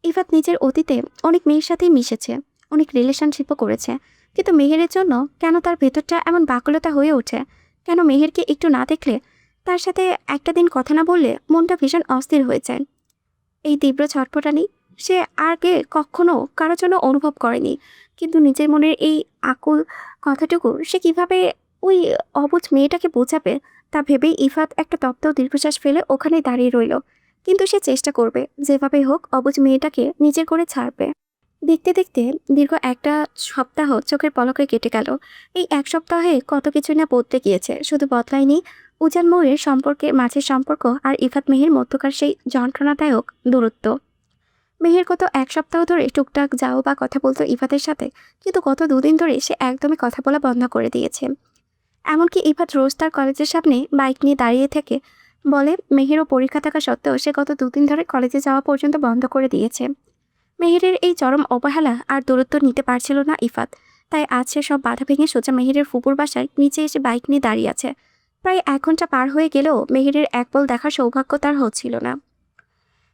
ইফাত নিজের অতীতে অনেক মেয়ের সাথেই মিশেছে, অনেক রিলেশনশিপও করেছে, কিন্তু মেহেরের জন্য কেন তার ভেতরটা এমন ব্যাকুলতা হয়ে ওঠে? কেন মেহেরকে একটু না দেখলে, তার সাথে একটা দিন কথা না বললে মনটা ভীষণ অস্থির হয়ে যায়? এই তীব্র ছটফটানি সে আগে কখনো কারোর জন্য অনুভব করেনি। কিন্তু নিজের মনের এই আকুল কথাটুকু সে কিভাবে ওই অবুঝ মেয়েটাকে বোঝাবে, তা ভেবেই ইফাত একটা তপ্ত দীর্ঘশ্বাস ফেলে ওখানেই দাঁড়িয়ে রইল। কিন্তু সে চেষ্টা করবে, যেভাবে হোক অবুঝ মেয়েটাকে নিজের করে ছাড়বে। দেখতে দেখতে দীর্ঘ একটা সপ্তাহ চোখের পলকে কেটে গেল। এই এক সপ্তাহে কত কিছুই না বদলে গিয়েছে, শুধু বদলায়নি উজান মৌয়ের মাঝের সম্পর্ক আর ইফাত মেহের মধ্যকার সেই যন্ত্রণাদায়ক দূরত্ব। মেহের গত এক সপ্তাহ ধরে টুকটাক যাও বা কথা বলতো ইফাতের সাথে, কিন্তু গত দুদিন ধরে সে একদমই কথা বলা বন্ধ করে দিয়েছে। এমনকি ইফাত রোজ তার কলেজের সামনে বাইক নিয়ে দাঁড়িয়ে থেকে বলে মেহেরও পরীক্ষা থাকা সত্ত্বেও সে গত দুদিন ধরে কলেজে যাওয়া পর্যন্ত বন্ধ করে দিয়েছে। মেহেরের এই চরম অবহেলা আর দূরত্ব নিতে পারছিল না ইফাত। তাই আজ সে সব বাধা ভেঙে সোজা মেহেরের ফুপুর বাসায় নিচে এসে বাইক নিয়ে দাঁড়িয়ে আছে। প্রায় 1 ঘন্টা পার হয়ে গেলেও মেহেরের এক পল দেখার সৌভাগ্য তার হচ্ছিল না।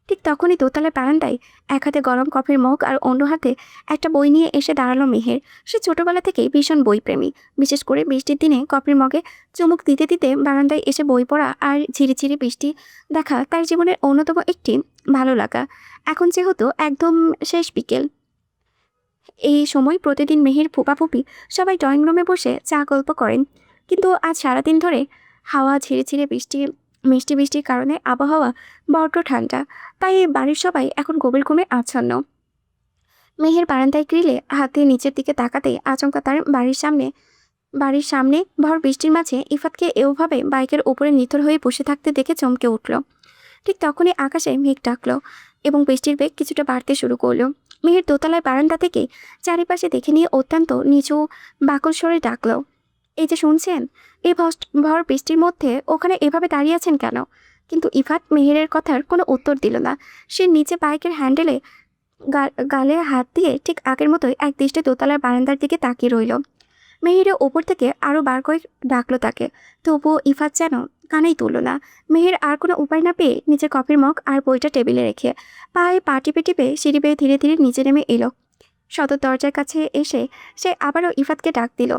ঠিক তখনই দোতলার বারান্দায় এক হাতে গরম কফির মগ আর অন্য হাতে একটা বই নিয়ে এসে দাঁড়ালো মেহের। সে ছোটবেলা থেকেই ভীষণ বইপ্রেমী। বিশেষ করে বৃষ্টির দিনে কফির মগে চুমুক দিতে দিতে বারান্দায় এসে বই পড়া আর ঝিরিঝিরি বৃষ্টি দেখা তার জীবনের অন্যতম একটি ভালো লাগা। এখন যেহেতু একদম শেষ বিকেল, এই সময় প্রতিদিন মেহের ফুপাফুপি সবাই ড্রয়িং রুমে বসে চা গল্প করেন। কিন্তু আজ সারাদিন ধরে হাওয়া ঝিরিঝিরি মিষ্টি বৃষ্টির কারণে আবহাওয়া বড্ড ঠান্ডা। তাই বাড়ির সবাই এখন গভীর ঘুমে আচ্ছন্ন। মেহের বারান্দায় গ্রিলে হাত দিয়ে নিচের দিকে তাকাতেই আচমকা তার বাড়ির সামনে ভর বৃষ্টির মাঝে ইফাতকে এভাবে বাইকের উপরে নিথর হয়ে বসে থাকতে দেখে চমকে উঠল। ঠিক তখনই আকাশে মেঘ ডাকলো এবং বৃষ্টির বেগ কিছুটা বাড়তে শুরু করলো। মেহের দোতলায় বারান্দা থেকে চারিপাশে দেখে নিয়ে অত্যন্ত নিচু বাকল স্বরে ডাকলো, এই যে শুনছেন, এই ভর বৃষ্টির মধ্যে ওখানে এভাবে দাঁড়িয়ে আছেন কেন? কিন্তু ইফাত মেহেরের কথার কোনো উত্তর দিল না। সে নিচে বাইকের হ্যান্ডেলে গালে হাত দিয়ে ঠিক আগের মতোই এক দৃষ্টে দোতলার বারান্দার দিকে তাকিয়ে রইল। মেহেরের ওপর থেকে আরও বার কয়েক ডাকলো তাকে, তবুও ইফাত যেন কানেই তুলল না। মেহের আর কোনো উপায় না পেয়ে নিচে কফির মগ আর বইটা টেবিলে রেখে পায়ে পা টিপে টিপে সিঁড়ি বেয়ে ধীরে ধীরে নিচে নেমে এলো। সদর দরজার কাছে এসে সে আবারও ইফাতকে ডাক দিল,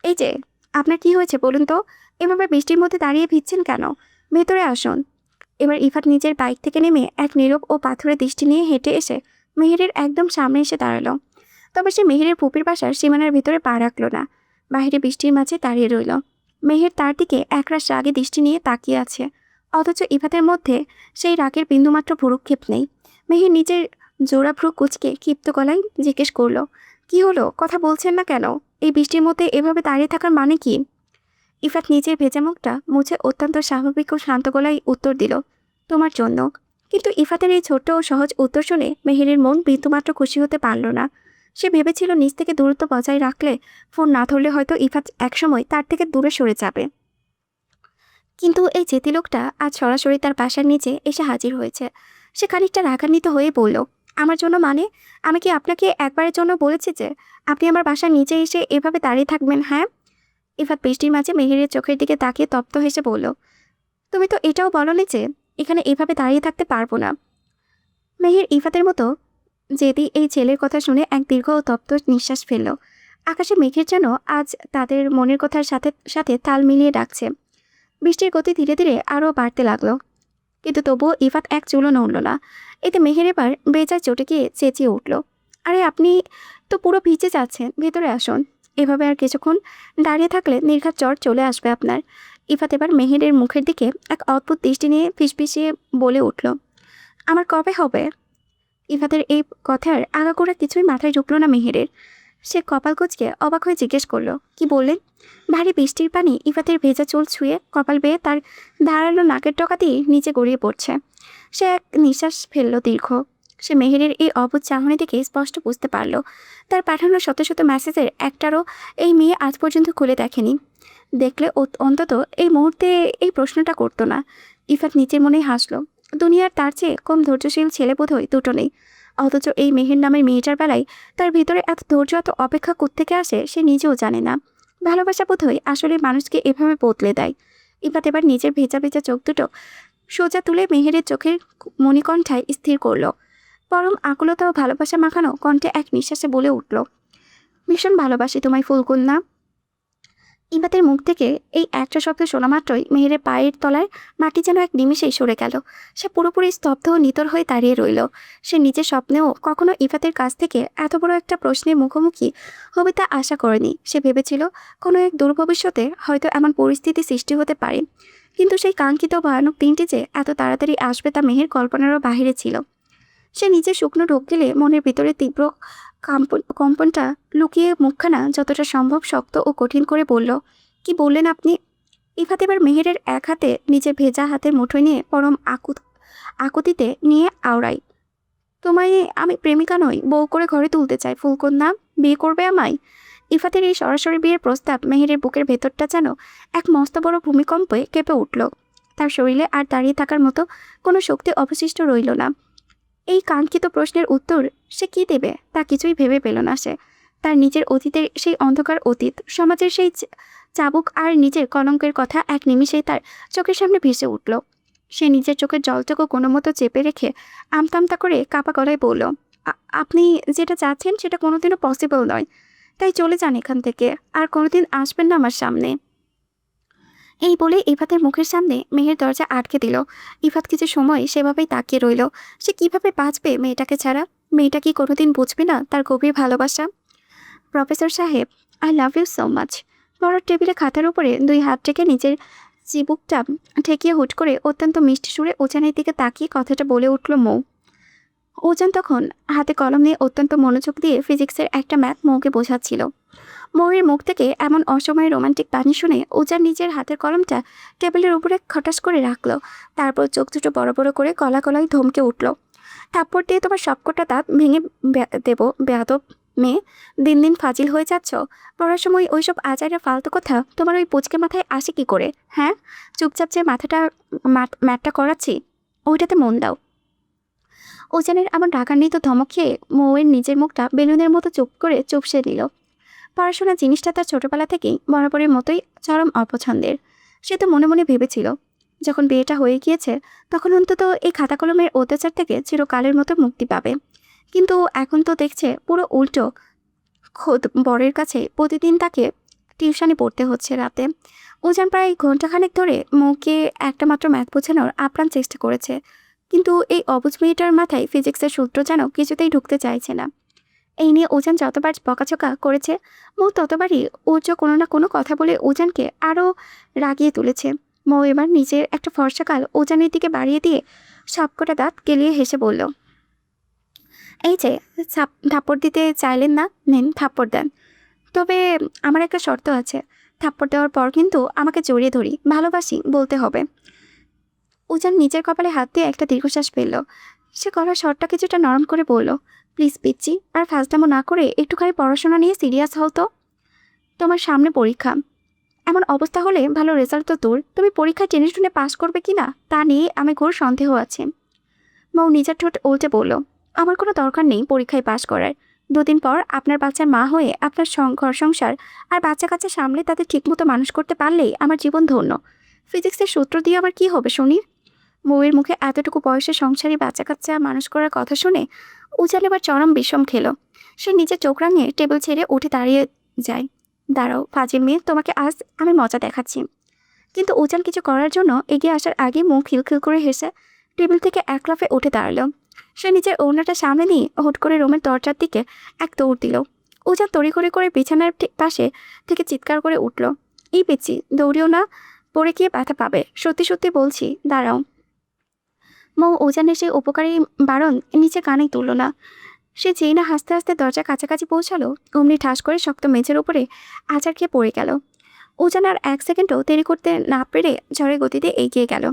এই যে, আপনার কি হয়েছে বলুন তো? এভাবে বৃষ্টির মধ্যে দাঁড়িয়ে ভিজছেন কেন? ভেতরে আসুন। এবার ইফাত নিজের বাইক থেকে নেমে এক নীরব ও পাথুরে দৃষ্টি নিয়ে হেঁটে এসে মেহেরের একদম সামনে এসে দাঁড়ালো। তবে সে মেহেরের পুপির বাসার সীমানার ভিতরে পা রাখল না, বাহিরে বৃষ্টির মাঝে দাঁড়িয়ে রইল। মেহের তার দিকে একরাশ রাগে দৃষ্টি নিয়ে তাকিয়ে আছে, অথচ ইফাতের মধ্যে সেই রাগের বিন্দুমাত্র ভ্রুক্ষেপ নেই। মেহের নিজের জোড়া ভ্রু কুচকে ক্ষিপ্ত গলায় জিজ্ঞেস করলো, কি হলো, কথা বলছেন না কেন? এই বৃষ্টির মধ্যে এভাবে দাঁড়িয়ে থাকার মানে কি? ইফাত নিজের ভেজা মুখটা মুছে অত্যন্ত স্বাভাবিক ও শান্ত গলায় উত্তর দিল, তোমার জন্য। কিন্তু ইফাতের এই ছোট্ট ও সহজ উত্তর শুনে মেহেরের মন বিন্দুমাত্র খুশি হতে পারল না। সে ভেবেছিল নিজ থেকে দূরত্ব বজায় রাখলে, ফোন না ধরলে হয়তো ইফাত একসময় তার থেকে দূরে সরে যাবে। কিন্তু এই জেদি লোকটা আজ সরাসরি তার বাসার নিচে এসে হাজির হয়েছে। সে খানিকটা রাগান্বিত হয়ে বলল, আমার জন্য মানে? আমি কি আপনাকে একবারের জন্য বলেছি যে আপনি আমার বাসার নিচে এসে এভাবে দাঁড়িয়ে থাকবেন? হ্যাঁ। ইফাত বৃষ্টির মাঝে মেহেরের চোখের দিকে তাকিয়ে তপ্ত হেসে বলল, তুমি তো এটাও বলনি যে এখানে এভাবে দাঁড়িয়ে থাকতে পারবো না। মেহের ইফাতের মতো জেদি এই ছেলের কথা শুনে এক দীর্ঘ ও তপ্ত নিঃশ্বাস ফেলল। আকাশে মেঘের যেন আজ তাদের মনের কথার সাথে সাথে তাল মিলিয়ে ডাকছে। বৃষ্টির গতি ধীরে ধীরে আরও বাড়তে লাগলো, কিন্তু তবুও ইফাত এক চুলও নড়ল না। এতে মেহের এবার বেজায় চটে গিয়ে চেঁচিয়ে উঠল, আরে আপনি তো পুরো ভিজে যাচ্ছেন, ভেতরে আসুন। এভাবে আর কিছুক্ষণ দাঁড়িয়ে থাকলে নির্ঘাত জ্বর চলে আসবে আপনার। ইফাত এবার মেহেরের মুখের দিকে এক অদ্ভুত দৃষ্টি নিয়ে ফিসফিসিয়ে বলে উঠল, আমার কবে হবে? ইফাতের এই কথার আগাগোড়া কিছুই মাথায় ঢুকলো না মেহেরের। সে কপাল কুঁচকে অবাক হয়ে জিজ্ঞেস করলো, কি বললেন? ভারী বৃষ্টির পানি ইফাতের ভেজা চুল ছুঁয়ে কপাল বেয়ে তার ধারালো নাকের টকা দিয়ে নিচে গড়িয়ে পড়ছে। সে এক নিঃশ্বাস ফেললো দীর্ঘ। সে মেহেরের এই অবুঝ চাহনি দেখে স্পষ্ট বুঝতে পারল তার পাঠানো শত শত মেসেজের একটারও এই মেয়ে আজ পর্যন্ত খুলে দেখেনি। দেখলে অন্তত এই মুহূর্তে এই প্রশ্নটা করতো না। ইফাত নিচের মনেই হাসলো। দুনিয়ার তার চেয়ে কম ধৈর্যশীল ছেলে বোধহয় দুটো নেই। অথচ এই মেহের নামের মেয়েটার বেলায় তার ভিতরে এত ধৈর্য এত অপেক্ষা কোত্থেকে আসে সে নিজেও জানে না। ভালোবাসা বোধহয় আসলে মানুষকে এভাবে বদলে দেয়। ইফাত এবার নিজের ভেজা ভেজা চোখ দুটো সোজা তুলে মেহেরের চোখের মণিকণ্ঠায় স্থির করল। পরম আকুলতা ও ভালোবাসা মাখানো কণ্ঠে এক নিঃশ্বাসে বলে উঠল, ভীষণ ভালোবাসি তোমায় ফুলকন্যা। ইবাতের মুখ থেকে এই একটা শব্দ শোনা মাত্রই মেহেরের পায়ের তলায় মাটি যেন এক নিমিষেই সরে গেল। সে পুরোপুরি স্তব্ধ ও নিতর হয়ে দাঁড়িয়ে রইল। সে নিজের স্বপ্নেও কখনো ইফাতের কাছ থেকে এত বড় একটা প্রশ্নের মুখোমুখি হবে তা আশা করেনি। সে ভেবেছিল কোনো এক দূর ভবিষ্যতে হয়তো এমন পরিস্থিতি সৃষ্টি হতে পারে, কিন্তু সেই কাঙ্ক্ষিত ভয়ানক দিনটি যে এত তাড়াতাড়ি আসবে তা মেহের কল্পনারও বাহিরে ছিল। সে নিজের শুকনো ঢোক গেলে মনের ভিতরে তীব্র কম্পনটা লুকিয়ে মুখখানা যতটা সম্ভব শক্ত ও কঠিন করে বলল, কি বললেন আপনি? ইফাত এবার মেহেরের এক হাতে নিজের ভেজা হাতের মুঠোয় নিয়ে পরম আকুতিতে নিয়ে আওড়াই, তোমায় আমি প্রেমিকা নই, বউ করে ঘরে তুলতে চাই ফুলকন্যা। বিয়ে করবে আমায়? ইফাতের এই সরাসরি বিয়ের প্রস্তাব মেহেরের বুকের ভেতরটা যেন এক মস্ত বড় ভূমিকম্পে কেঁপে উঠল। তার শরীরে আর দাঁড়িয়ে থাকার মতো কোনো শক্তি অবশিষ্ট রইল না। এই কাঙ্ক্ষিত প্রশ্নের উত্তর সে কি দেবে তা কিছুই ভেবে পেল না সে। তার নিজের অতীতের সেই অন্ধকার অতীত, সমাজের সেই চাবুক আর নিজের কলঙ্কের কথা এক নিমিষেই তার চোখের সামনে ভেসে উঠল। সে নিজের চোখের জলটুকু কোনো মতো চেপে রেখে আমতামতা করে কাপা গলায় বলল, আপনি যেটা চাচ্ছেন সেটা কোনোদিনও পসিবল নয়, তাই চলে যান এখান থেকে, আর কোনোদিন আসবেন না আমার সামনে। এই বলে ইফাতের মুখের সামনে মেহের দরজা আটকে দিল। ইফাত কিছু সময় সেভাবেই তাকিয়ে রইল। সে কিভাবে বাঁচবে মেয়েটাকে ছাড়া? মেয়েটা কি কোনোদিন বুঝবে না তার গভীর ভালোবাসা? প্রফেসর সাহেব, I love you so much. বড় টেবিলে খাতার উপরে দুই হাত রেখে নিজের চিবুকটা ঠেকিয়ে হুট করে অত্যন্ত মিষ্টি সুরে ওজানের দিকে তাকিয়ে কথাটা বলে উঠল মৌ। ওজান তখন হাতে কলম নিয়ে অত্যন্ত মনোযোগ দিয়ে ফিজিক্সের একটা ম্যাথ মৌকে বোঝাচ্ছিল। মৌয়ের মুখ থেকে এমন অসময়ে রোমান্টিক বাণী শুনে ওজান নিজের হাতের কলমটা টেবিলের উপরে খটাস করে রাখলো। তারপর চোখ দুটো বড় বড় করে কলা কলায় ধমকে উঠল, থাপ্পড় দিয়ে তোমার সবকটা দাঁত ভেঙে দেব বেয়াদব মেয়ে। দিন দিন ফাজিল হয়ে যাচ্ছ। পড়ার সময় ওইসব আচারে ফালতু কথা তোমার ওই পুচকে মাথায় আসে কি করে? হ্যাঁ, চুপচাপ যে ম্যাটটা করাচ্ছি ওইটাতে মন দাও। ওজানের এমন রাগান্বিত ধমক খেয়ে মৌয়ের নিজের মুখটা বেলুনের মতো চুপ করে চুপসে নিল। পড়াশোনা জিনিসটা তার ছোটবেলা থেকেই বরাবরের মতোই চরম অপছন্দের। সে তো মনে মনে ভেবেছিল যখন বিয়েটা হয়ে গিয়েছে তখন অন্তত এই খাতা কলমের অত্যাচার থেকে চিরকালের মতো মুক্তি পাবে। কিন্তু এখন তো দেখছে পুরো উল্টো। খোদ বরের কাছে প্রতিদিন তাকে টিউশনে পড়তে হচ্ছে রাতে। ওজান প্রায় ঘন্টাখানেক ধরে মৌকে একটা মাত্র ম্যাথ বোঝানোর আপ্রাণ চেষ্টা করেছে, কিন্তু এই অবুঝ মেয়েটার মাথায় ফিজিক্সের সূত্র যেন কিছুতেই ঢুকতে চাইছে না। এই নিয়ে ওজান যতবার বকাঝকা করেছে মৌ ততবারই উজ্জ কোনো না কোনো কথা বলে ওজানকে আরও রাগিয়ে তুলেছে। মৌ এবার নিজের একটা ফর্সা গাল ওজানের দিকে বাড়িয়ে দিয়ে সবকটা দাঁত কেলিয়ে হেসে বলল, এই যে থাপ্পড় দিতে চাইলেন না, নেন থাপ্পড় দেন। তবে আমার একটা শর্ত আছে, থাপ্পড় দেওয়ার পর কিন্তু আমাকে জড়িয়ে ধরি ভালোবাসি বলতে হবে। ওজান নিজের কপালে হাত দিয়ে একটা দীর্ঘশ্বাস ফেলল। সে গলার স্বরটা কিছুটা নরম করে বলল, প্লিজ পিচ্চি, আর ফাজলামো না করে একটুখানি পড়াশোনা নিয়ে সিরিয়াস হও তো। তোমার সামনে পরীক্ষা, এমন অবস্থা হলে ভালো রেজাল্ট তো দূর, তুমি পরীক্ষায় টেনে টুনে পাস করবে কি না তা নিয়ে আমি ঘোর সন্দেহ আছে। মৌ নিজের ঠোঁট উল্টে বলল, আমার কোনো দরকার নেই পরীক্ষায় পাস করার। দুদিন পর আপনার বাচ্চার মা হয়ে আপনার ঘর সংসার আর বাচ্চা কাচ্চা সামলে তাদের ঠিকমতো মানুষ করতে পারলেই আমার জীবন ধন্য। ফিজিক্সের সূত্র দিয়ে আমার কি হবে শুনি? মৌয়ের মুখে এতটুকু বয়সে সংসারী বাচ্চা কাচ্চা মানুষ করার কথা শুনে উজান এবার চরম বিষম খেল। সে নিজের চোখ রাঙিয়ে টেবিল ছেড়ে উঠে দাঁড়িয়ে যায়। দাঁড়াও ফাজিল মেয়ে, তোমাকে আজ আমি মজা দেখাচ্ছি। কিন্তু উজান কিছু করার জন্য এগিয়ে আসার আগে মুখ খিলখিল করে হেসে টেবিল থেকে এক লাফে উঠে দাঁড়ালো। সে নিজের ওড়নাটা সামনে নিয়ে হুট করে রুমের দরজার দিকে এক দৌড় দিল। উজান তড়িঘড়ি করে বিছানার পাশে থেকে চিৎকার করে উঠল, এই পিচ্চি দৌড়িও না, পড়ে গিয়ে ব্যথা পাবে, সত্যি সত্যি বলছি, দাঁড়াও। মৌ উজানের সেই উপকারী বারণ নিচে কানেই তুলল না। সে যেই না হাসতে হাসতে দরজার কাছাকাছি পৌঁছালো, অমনি ঠাস করে শক্ত মেঝের উপরে আছাড় খেয়ে পড়ে গেল। উজান আর 1 সেকেন্ডও দেরি করতে না পেরে ঝড়ের গতিতে এগিয়ে গেল।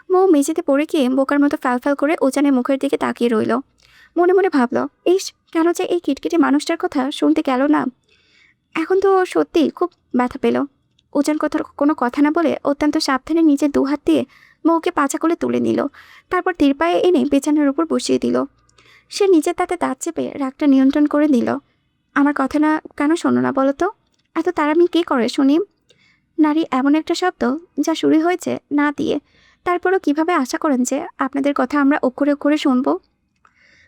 মৌ মেঝেতে পড়ে গিয়ে বোকার মতো ফ্যাল করে উজানের মুখের দিকে তাকিয়ে রইল। মনে মনে ভাবল, ইস, কেন যে এই কিটকিটে মানুষটার কথা শুনতে গেল না। এখন তো সত্যি খুব ব্যথা পেল। উজান কোনো কথা না বলে অত্যন্ত সাবধানে নিজের 2 হাত দিয়ে মৌকে পাচা করে তুলে নিল। তারপর তীর পায়ে এনে বিছানার উপর বসিয়ে দিল। সে নিজের তাতে দাঁত চেপে রাগটা নিয়ন্ত্রণ করে দিল। আমার কথা না কেন শোনো না বলো তো? এত তাড়ামি কে করে শুনি? নারী এমন একটা শব্দ যা শুরু হয়েছে না দিয়ে। তারপরও কিভাবে আশা করেন যে আপনাদের কথা আমরা অক্ষরে অক্ষরে শুনবো?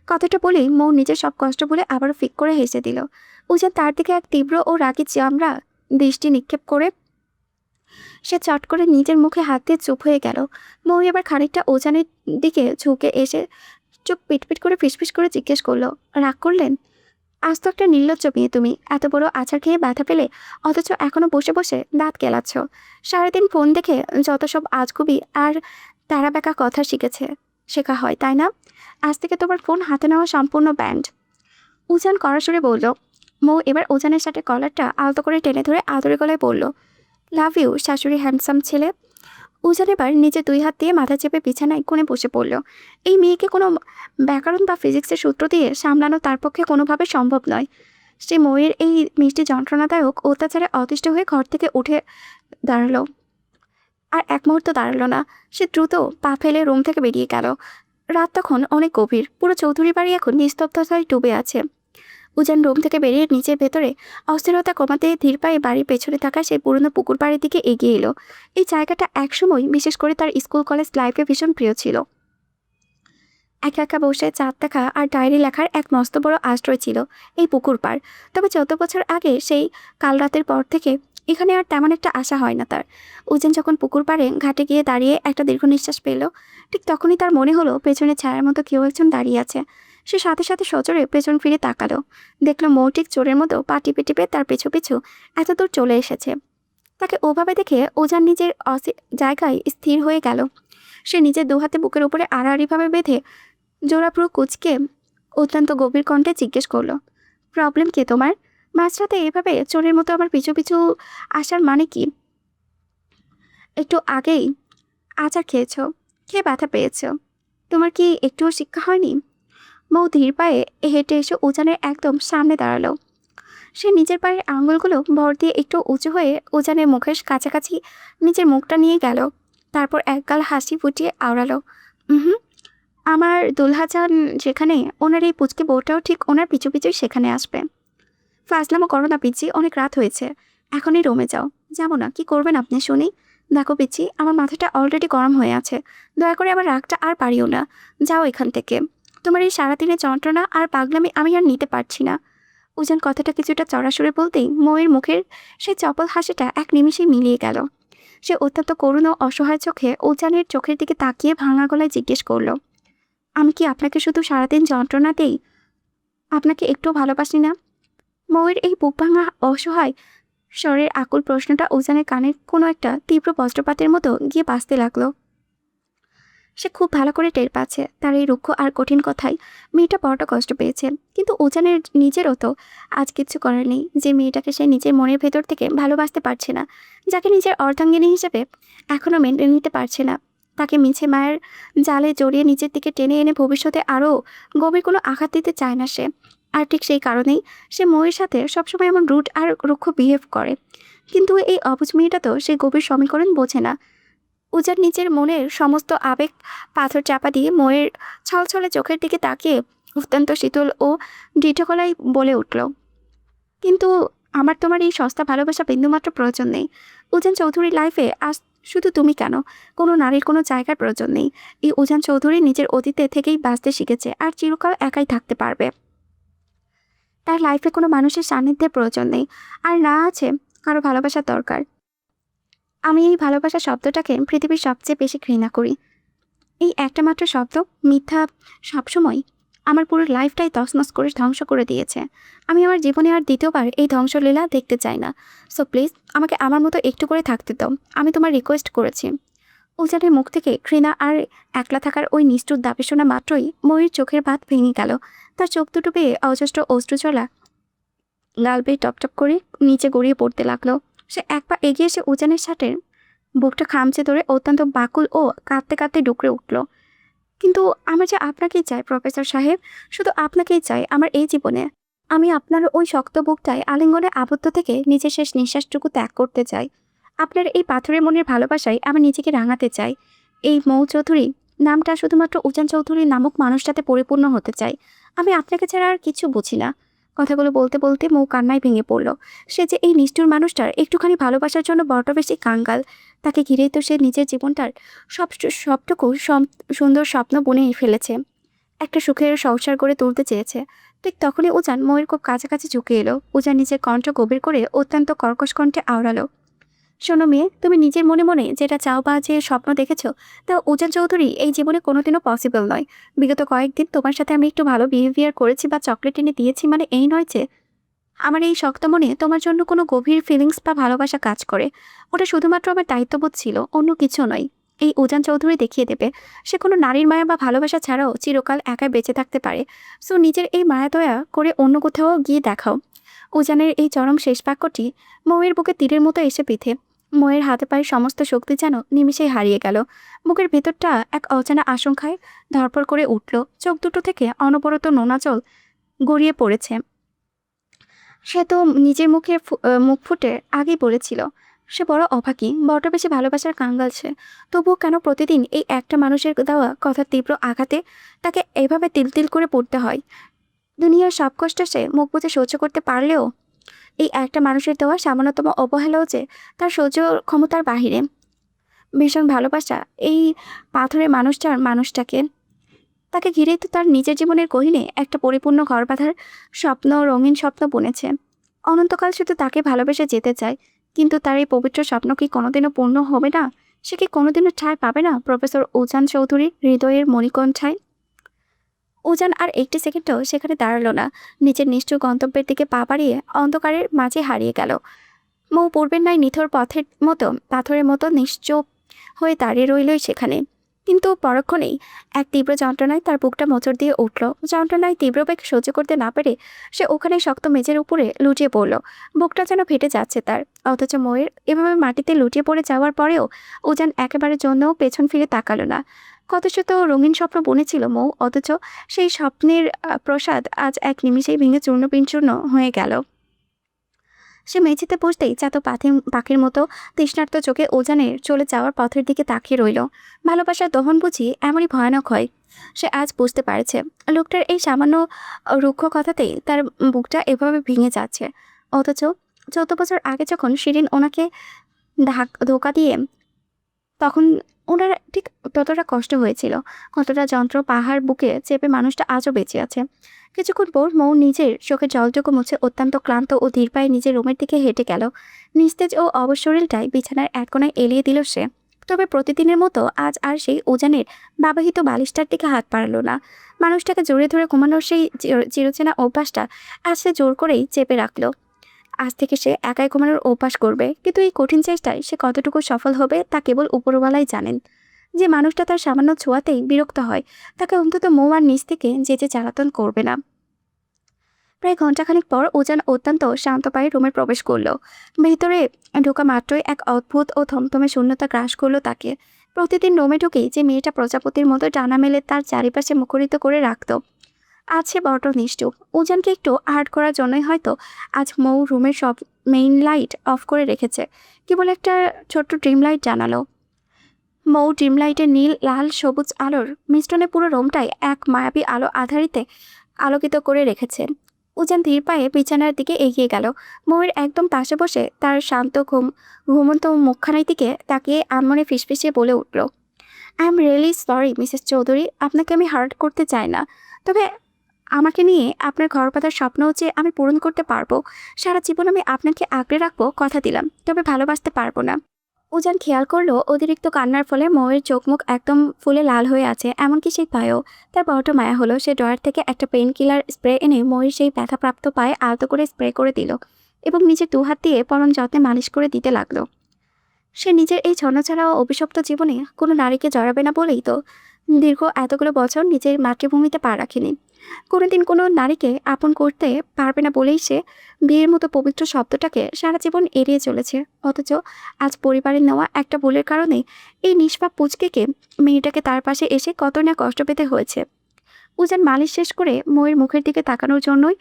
কথাটা বলেই মৌ নিজের সব কষ্ট বলে আবারও ফিক করে হেসে দিল। উজান তার দিকে এক তীব্র ও রাগী চামড়া দৃষ্টি নিক্ষেপ করে সে চট করে নিজের মুখে হাত দিয়ে চুপ হয়ে গেল। মৌ এবার খানিকটা উজানের দিকে ঝুঁকে এসে চোখ পিটপিট করে ফিসফিস করে জিজ্ঞেস করলো, রাগ করলেন? আজ তো একটা নির্লজ্জ মেয়ে তুমি, এত বড় আছাড় খেয়ে ব্যথা পেলে, অথচ এখনো বসে বসে দাঁত কেলাচ্ছ। সারাদিন ফোন দেখে যত সব আজগুবি আর তারা বেঁকা কথা শেখা হয়, তাই না? আজ থেকে তোমার ফোন হাতে নেওয়া সম্পূর্ণ ব্যান্ড। উজান কড়াসুরে বলল। মৌ এবার উজানের সাথে কলারটা আলতো করে টেনে ধরে আদরে গলায় বলল, লাভ ইউ শাশুড়ি হ্যান্ডসাম ছেলে। উজান এবার নিজে 2 হাত দিয়ে মাথা চেপে বিছানায় কোণে বসে পড়ল। এই মেয়েকে কোনো ব্যাকরণ বা ফিজিক্সের সূত্র দিয়ে সামলানো তার পক্ষে কোনোভাবে সম্ভব নয়। সে মৌয়ের এই মিষ্টি যন্ত্রণাদায়ক অত্যাচারে অতিষ্ঠ হয়ে ঘর থেকে উঠে দাঁড়ালো। আর এক মুহূর্ত দাঁড়ালো না। সে দ্রুত পা ফেলে রুম থেকে বেরিয়ে গেল। রাত তখন অনেক গভীর। পুরো চৌধুরী বাড়ি এখন নিস্তব্ধতায় ডুবে আছে। উজান রুম থেকে বেরিয়ে নিচের ভেতরে অস্থিরতা কমাতে ধীর পায়ে বাড়ির পেছনে থাকা সেই পুরনো পুকুর পাড়ের দিকে এগিয়ে এলো। এই জায়গাটা একসময় বিশেষ করে তার স্কুল কলেজ লাইফে ভীষণ প্রিয় ছিল। একা একা বসে চাঁদ দেখা আর ডায়েরি লেখার এক মস্ত বড় আশ্রয় ছিল এই পুকুর পাড়। তবে 14 বছর আগে সেই কাল রাতের পর থেকে এখানে আর তেমন একটা আশা হয় না তার। উজান যখন পুকুর পাড়ে ঘাটে গিয়ে দাঁড়িয়ে একটা দীর্ঘ নিঃশ্বাস পেল, ঠিক তখনই তার মনে হলো পেছনে ছায়ার মতো কেউ একজন দাঁড়িয়ে আছে। সে সাথে সাথে সজোরে পেছন ফিরে তাকালো। দেখলো মৌ ঠিক চোরের মতো পা টিপে টিপে তার পিছু পিছু এত দূর চলে এসেছে। তাকে ওভাবে দেখে উজান নিজের জায়গায় স্থির হয়ে গেল। সে নিজের 2 হাতে বুকের উপরে আড়াআড়িভাবে বেঁধে জোড়াপুরো কুচকে অত্যন্ত গভীর কণ্ঠে জিজ্ঞেস করলো, প্রবলেম কি তোমার? মাঝরাতে এভাবে চোরের মতো আমার পিছু পিছু আসার মানে কি? একটু আগেই আচার খেয়েছো, খেয়ে ব্যথা পেয়েছো, তোমার কি একটুও শিক্ষা হয়নি? মৌ ধীর পায়ে হেঁটে এসে উজানের একদম সামনে দাঁড়ালো। সে নিজের পায়ের আঙুলগুলো ভর দিয়ে একটু উঁচু হয়ে উজানের মুখের কাছাকাছি নিজের মুখটা নিয়ে গেল। তারপর একগাল হাসি ফুটিয়ে আওড়ালো, হুম, আমার দুলহাজান যেখানে, ওনার এই পুচকে বউটাও ঠিক ওনার পিছু পিছুই সেখানে আসবে। ফাজলামো করো না পিচ্ছি, অনেক রাত হয়েছে, এখনই রুমে যাও। যাবো না, কি করবেন আপনি শুনি? দেখো পিচ্ছি, আমার মাথাটা অলরেডি গরম হয়ে আছে, দয়া করে আমার রাগটা আর পারিও না। যাও এখান থেকে, তোমার এই সারাদিনের যন্ত্রণা আর পাগলামি আমি আর নিতে পারছি না। উজান কথাটা কিছুটা চড়া সুরে বলতেই মৌয়ের মুখের সেই চপল হাসিটা এক নিমিষেই মিলিয়ে গেল। সে অত্যন্ত করুণ ও অসহায় চোখে উজানের চোখের দিকে তাকিয়ে ভাঙা গলায় জিজ্ঞেস করলো, আমি কি আপনাকে শুধু সারাদিন যন্ত্রণা দেই? আপনাকে একটুও ভালোবাসি না? মৌয়ের এই বুক ভাঙা অসহায় স্বরের আকুল প্রশ্নটা উজানের কানের কোনো একটা তীব্র বজ্রপাতের মতো গিয়ে বাজতে লাগলো। সে খুব ভালো করে টের পাচ্ছে তার এই রুক্ষ আর কঠিন কথায় মেয়েটা বড়টা কষ্ট পেয়েছে। কিন্তু উজানের নিজেরও তো আজ কিচ্ছু করার নেই যে মেয়েটাকে সে নিজের মনের ভেতর থেকে ভালোবাসতে পারছে না, যাকে নিজের অর্ধাঙ্গিনী হিসেবে এখনও মেনে নিতে পারছে না। তাকে মিছে মায়ের জালে জড়িয়ে নিজের দিকে টেনে এনে ভবিষ্যতে আরও গভীর কোনো আঘাত দিতে চায় না সে। আর ঠিক সেই কারণেই সে মৌয়ের সাথে সবসময় এমন রুড আর রুক্ষ বিহেভ করে। কিন্তু এই অবুঝ মেয়েটা তো সেই গভীর সমীকরণ বোঝে না। উজান নিজের মনের সমস্ত আবেগ পাথর চাপা দিয়ে মৌয়ের ছলছলে চোখের দিকে তাকিয়ে অত্যন্ত শীতল ও দৃঢ় গলায় বলে উঠল, কিন্তু আমার তোমার এই সস্তা ভালোবাসা বিন্দুমাত্র প্রয়োজন নেই। উজান চৌধুরীর লাইফে আজ শুধু তুমি কেন, কোনো নারীর কোনো জায়গার প্রয়োজন নেই। এই উজান চৌধুরী নিজের অতীতে থেকেই বাঁচতে শিখেছে আর চিরকাল একাই থাকতে পারবে। তার লাইফে কোনো মানুষের সান্নিধ্যের প্রয়োজন নেই, আর না আছে কারো ভালোবাসার দরকার। আমি এই ভালোবাসা শব্দটাকে পৃথিবীর সবচেয়ে বেশি ঘৃণা করি। এই একটা মাত্র শব্দ, মিথ্যা, সবসময় আমার পুরো লাইফটাই তছনছ করে ধ্বংস করে দিয়েছে। আমি আমার জীবনে আর দ্বিতীয়বার এই ধ্বংসলীলা দেখতে চাই না। সো প্লিজ আমাকে আমার মতো একটু করে থাকতে দাও, আমি তোমার রিকোয়েস্ট করেছি। উজানের মুখ থেকে ঘৃণা আর একলা থাকার ওই নিষ্ঠুর দাবি শোনা মাত্রই ময়ূর চোখের বাঁধ ভেঙে গেল। তার চোখ দুটো বেয়ে অজস্র অশ্রুজলা গাল বেয়ে টপটপ করে নিচে গড়িয়ে পড়তে লাগলো। সে এক পা এগিয়ে এসে উজানের শার্টের বুকটা খামচে ধরে অত্যন্ত বাকুল ও কাঁদতে কাঁদতে ডুকরে উঠল। কিন্তু আমার যে আপনাকেই চাই প্রফেসর সাহেব, শুধু আপনাকেই চাই আমার এই জীবনে। আমি আপনার ওই শক্ত বুকটায় আলিঙ্গনে আবদ্ধ থেকে নিজের শেষ নিঃশ্বাসটুকু ত্যাগ করতে চাই। আপনার এই পাথরের মনের ভালোবাসায় আমি নিজেকে রাঙাতে চাই। এই মৌ চৌধুরী নামটা শুধুমাত্র উজান চৌধুরী নামক মানুষটাতে পরিপূর্ণ হতে চাই। আমি আপনাকে ছাড়া আর কিছু বুঝি না। কথাগুলো বলতে বলতে মৌ কান্নায় ভেঙে পড়ল। সে যে এই নিষ্ঠুর মানুষটার একটুখানি ভালোবাসার জন্য বড্ড বেশি কাঙ্গাল। তাকে ঘিরেই তো সে নিজের জীবনটার সবটুকু সুন্দর স্বপ্ন বুনে ফেলেছে, একটা সুখের সংসার গড়ে তুলতে চেয়েছে। ঠিক তখনই উজান ময়ের খুব কাছাকাছি ঝুঁকে এলো। উজান নিজের কণ্ঠ গভীর করে অত্যন্ত কর্কশ কণ্ঠে আওড়ালো, শোনো মেয়ে, তুমি নিজের মনে মনে যেটা চাও বা যে স্বপ্ন দেখেছো তা উজান চৌধুরী এই জীবনে কোনোদিনও পসিবল নয়। বিগত কয়েকদিন তোমার সাথে আমি একটু ভালো বিহেভিয়ার করেছি বা চকলেট এনে দিয়েছি মানে এই নয় যে আমার এই শক্ত মনে তোমার জন্য কোনো গভীর ফিলিংস বা ভালোবাসা কাজ করে। ওটা শুধুমাত্র আমার দায়িত্ববোধ ছিল, অন্য কিছু নয়। এই উজান চৌধুরী দেখিয়ে দেবে সে কোনো নারীর মায়া বা ভালোবাসা ছাড়াও চিরকাল একাই বেঁচে থাকতে পারে। সো নিজের এই মায়া দয়া করে অন্য কোথাও গিয়ে দেখাও। উজানের এই চরম শেষ বাক্যটি মৌয়ের বুকে তীরের মতো এসে পিঠে। ময়ের হাতে পায়ে সমস্ত শক্তি যেন নিমিষেই হারিয়ে গেল। বুকের ভেতরটা এক অজানা আশঙ্কায় ধরপড় করে উঠল। চোখ দুটো থেকে অনবরত নোনা জল গড়িয়ে পড়েছে। সে তো নিজের মুখ ফুটে আগেই বলেছিল সে বড় অভাগী, বড় বেশি ভালোবাসার কাঙ্গাল সে। তবুও কেন প্রতিদিন এই একটা মানুষের দেওয়া কথার তীব্র আঘাতে তাকে এভাবে তিল তিল করে পড়তে হয়? দুনিয়ার সব কষ্ট সে মুখ বুজে সহ্য করতে পারলেও এই একটা মানুষের দেওয়া সামান্যতম অবহেলাও যে তার সহ্য ক্ষমতার বাহিরে। ভীষণ ভালোবাসা এই পাথরের মানুষটাকে, তাকে ঘিরেই তো তার নিজের জীবনের গহীনে একটা পরিপূর্ণ ঘর বাঁধার স্বপ্ন, রঙিন স্বপ্ন বুনেছে। অনন্তকাল শুধু তাকে ভালোবেসে যেতে চায়। কিন্তু তার এই পবিত্র স্বপ্ন কি কোনোদিনও পূর্ণ হবে না? সে কি কোনোদিনও ঠাঁই পাবে না প্রফেসর উজান চৌধুরীর হৃদয়ের মণিকণ্ঠায়? উজান আর একটি সেকেন্ডও সেখানে দাঁড়ালো না। নিজের নিষ্ঠুর গন্তব্যের দিকে পা বাড়িয়ে অন্ধকারের মাঝে হারিয়ে গেল। মৌ পূর্বের ন্যায় নিথর পথের মতো পাথরের মতো নিশ্চুপ হয়ে দাঁড়িয়ে রইলই সেখানে। কিন্তু পরক্ষণেই এক তীব্র যন্ত্রণায় তার বুকটা মোচড় দিয়ে উঠল। যন্ত্রণায় তীব্র বেগ সহ্য করতে না পেরে সে ওখানে শক্ত মেঝের উপরে লুটিয়ে পড়ল। বুকটা যেন ফেটে যাচ্ছে তার। অথচ ময়ের এভাবে মাটিতে লুটিয়ে পড়ে যাওয়ার পরেও উজান একেবারে জন্যও পেছন ফিরে তাকালো না। কত শত রঙিন স্বপ্ন বুনেছিল মৌ, অথচ সেই স্বপ্নের প্রসাদ আজ এক নিমিষেই ভেঙে চূর্ণ বিচূর্ণ হয়ে গেল। সে মেঝেতে বসতেই চাতো পাখির মতো তৃষ্ণার্ত চোখে উজানের চলে যাওয়ার পথের দিকে তাকিয়ে রইল। ভালোবাসার দহন বুঝি এমনই ভয়ানক হয়। সে আজ বুঝতে পারছে লোকটার এই সামান্য রুক্ষ কথাতেই তার বুকটা এভাবে ভেঙে যাচ্ছে। অথচ 14 বছর আগে যখন শিরিন ওনাকে ধোকা দিয়ে, তখন ওনার ঠিক ততটা কষ্ট হয়েছিল, কতটা যন্ত্র পাহাড় বুকে চেপে মানুষটা আজও বেঁচে আছে। কিছুক্ষণ পর মৌ নিজের চোখের জলটুকু মুছে অত্যন্ত ক্লান্ত ও ধীর পায়ে নিজের রুমের দিকে হেঁটে গেল। নিস্তেজ ও অবশ শরীরটাই বিছানার এক কোণায় এলিয়ে দিল সে। তবে প্রতিদিনের মতো আজ আর সেই উজানের ব্যবহৃত বালিশটার দিকে হাত পারল না। মানুষটাকে জোরে ধরে ঘুমানোর সেই চিরচেনা অভ্যাসটা আজ সে জোর করেই চেপে রাখল। আজ থেকে সে একাই ঘুমানোর অভ্যাস করবে। কিন্তু এই কঠিন চেষ্টায় সে কতটুকু সফল হবে তা কেবল উপরওয়ালাই জানেন। যে মানুষটা তার সামান্য ছোঁয়াতেই বিরক্ত হয় তাকে অন্তত মৌ আর নিচ থেকে যেচে জ্বালাতন করবে না। প্রায় ঘণ্টাখানিক পর উজান অত্যন্ত শান্ত পায়ে রুমে প্রবেশ করল। ভেতরে ঢোকা মাত্রই এক অদ্ভুত ও থমথমে শূন্যতা গ্রাস করলো তাকে। প্রতিদিন রুমে ঢুকেই যে মেয়েটা প্রজাপতির মতো ডানা মেলে তার চারিপাশে মুখরিত করে রাখত, আজ সে বড় নিষ্ঠুর। উজানকে একটু আর্ট করার জন্যই হয়তো আজ মৌ রুমের সব মেইন লাইট অফ করে রেখেছে। কেবল একটা ছোট্ট ড্রিম লাইট জানালো। মৌ ড্রিম লাইটের নীল লাল সবুজ আলোর মিশ্রণে পুরো রুমটাই এক মায়াবী আলো আধারিতে আলোকিত করে রেখেছে। উজান ধীর পায়ে বিছানার দিকে এগিয়ে গেল। মৌয়ের একদম পাশে বসে তার শান্ত ঘুমন্ত মুখখানার দিকে তাকিয়ে আনমনে ফিসফিসিয়ে বলে উঠল, I am really sorry Mrs Chowdhury, আপনাকে আমি হার্ট করতে চাই না। তবে আমাকে নিয়ে আপনার ঘর বাঁধার স্বপ্ন যে আমি পূরণ করতে পারবো। সারা জীবন আমি আপনাকে আঁকড়ে রাখবো, কথা দিলাম। তবে ভালোবাসতে পারবো না। উজান খেয়াল করলো অতিরিক্ত কান্নার ফলে মৌয়ের চোখ মুখ একদম ফুলে লাল হয়ে আছে। এমনকি সেই পায়েও তার বড় মায়া হলো। সে ড্রয়ার থেকে একটা পেইন কিলার স্প্রে এনে মৌয়ের সেই ব্যথাপ্রাপ্ত পায়ে আলতো করে স্প্রে করে দিল এবং নিজের 2 হাত দিয়ে পরম যত্নে মালিশ করে দিতে লাগলো। সে নিজের এই ছন্নছাড়া ও অভিশপ্ত জীবনে কোনো নারীকে জড়াবে না বলেই তো দীর্ঘ এতগুলো বছর নিজের মাতৃভূমিতে পা রাখেনি। কোনোদিন কোনো নারীকে আপন করতে পারবে না বলেই সে বিয়ের মতো পবিত্র শব্দটাকে সারা জীবন এড়িয়ে চলেছে। অথচ আজ পরিবারের নেওয়া একটা ভুলের কারণে এই নিষ্পাপ পুচকেকে মেয়েটাকে তার পাশে এসে কত না কষ্ট পেতে হয়েছে। উজান মালিশ শেষ করে ময়ের মুখের দিকে তাকানোর জন্যই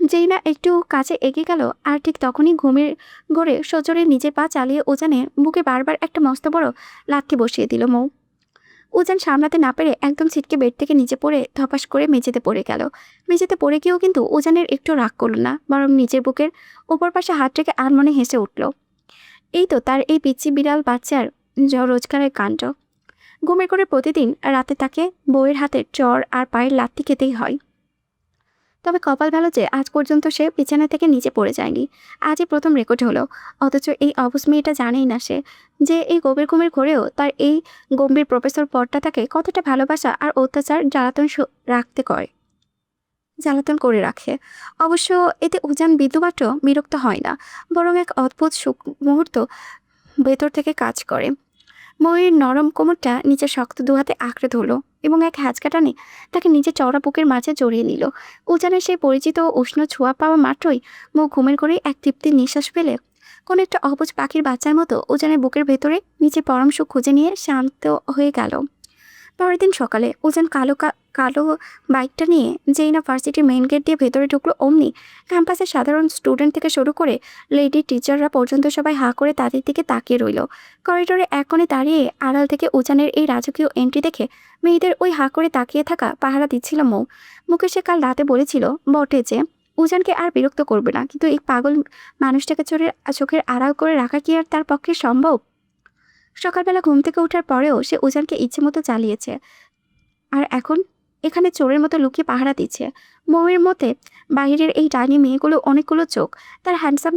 যেই না একটু কাছে এগিয়ে গেল, আর ঠিক তখনই ঘুমের ঘোরে সজোরে নিজের পা চালিয়ে উজানের বুকে বারবার একটা মস্ত বড় লাথি বসিয়ে দিল মৌ। উজান সামলাতে না পেরে একদম ছিটকে বেড থেকে নিচে পড়ে ধপাস করে মেঝেতে পড়ে গেল। মেঝেতে পড়ে গিয়েও কিন্তু উজানের একটু রাগ করল না, বরং নিজের বুকের ওপর পাশে হাত রেখে আনমনে হেসে উঠল। এই তো তার এই পিচ্চি বিড়াল বাচ্চার রোজগারের কাণ্ড। ঘুমের করে প্রতিদিন রাতে তাকে বউয়ের হাতের চর আর পায়ের লাথি খেতেই হয়। তবে কপাল ভালো যে আজ পর্যন্ত সে বিছানা থেকে নিচে পড়ে যায়নি। আজই প্রথম রেকর্ড হলো। অথচ এই অবুঝ মেয়েটা জানেই না সে যে এই গভীর ঘুমের ঘরেও তার এই গম্ভীর প্রফেসর পদটা তাকে কতটা ভালোবাসা আর অত্যাচার জ্বালাতন করে রাখে। অবশ্য এতে উজান বিন্দুমাত্র বিরক্ত হয় না, বরং এক অদ্ভুত সুখ মুহূর্ত ভেতর থেকে কাজ করে। ময়ূর নরম কোমরটা নিচে শক্ত দুহাতে আঁকড়ে ধরলো এবং এক হ্যাঁচকা টানে তাকে নিজের চওড়া বুকের মাঝে জড়িয়ে নিল। উজানের সেই পরিচিত উষ্ণ ছোঁয়া পাওয়া মাত্রই মুখ ঘুমের করে এক তৃপ্তির নিঃশ্বাস ফেলে কোনো একটা অবুঝ পাখির বাচ্চার মতো উজানের বুকের ভেতরে নিচে পরম সুখ খুঁজে নিয়ে শান্ত হয়ে গেল। পরের দিন সকালে উজান কালো বাইকটা নিয়ে যেই না ভার্সিটির মেইন গেট দিয়ে ভেতরে ঢুকলো, অমনি ক্যাম্পাসের সাধারণ স্টুডেন্ট থেকে শুরু করে লেডি টিচাররা পর্যন্ত সবাই হাঁ করে তাদের দিকে তাকিয়ে রইল। করিডোরে এক কোণে দাঁড়িয়ে আড়াল থেকে উজানের এই রাজকীয় এন্ট্রি দেখে মেয়েদের ওই হাঁ করে তাকিয়ে থাকা পাহারা দিচ্ছিল মৌ। মুখে সে কাল রাতে বলেছিল বটে যে উজানকে আর বিরক্ত করবে না, কিন্তু এই পাগল মানুষটাকে চোখের আড়াল করে রাখা কি আর তার পক্ষে সম্ভব? সকালবেলা ঘুম থেকে ওঠার পরেও সে উজানকে ইচ্ছে মতো চালিয়েছে, আর এখন এখানে চোরের মতো লুকিয়ে পাহারা দিচ্ছে। মৌয়ের মতে বাইরের এই ডাইনি মেয়েগুলো অনেকগুলো চোখ তার হ্যান্ডসাম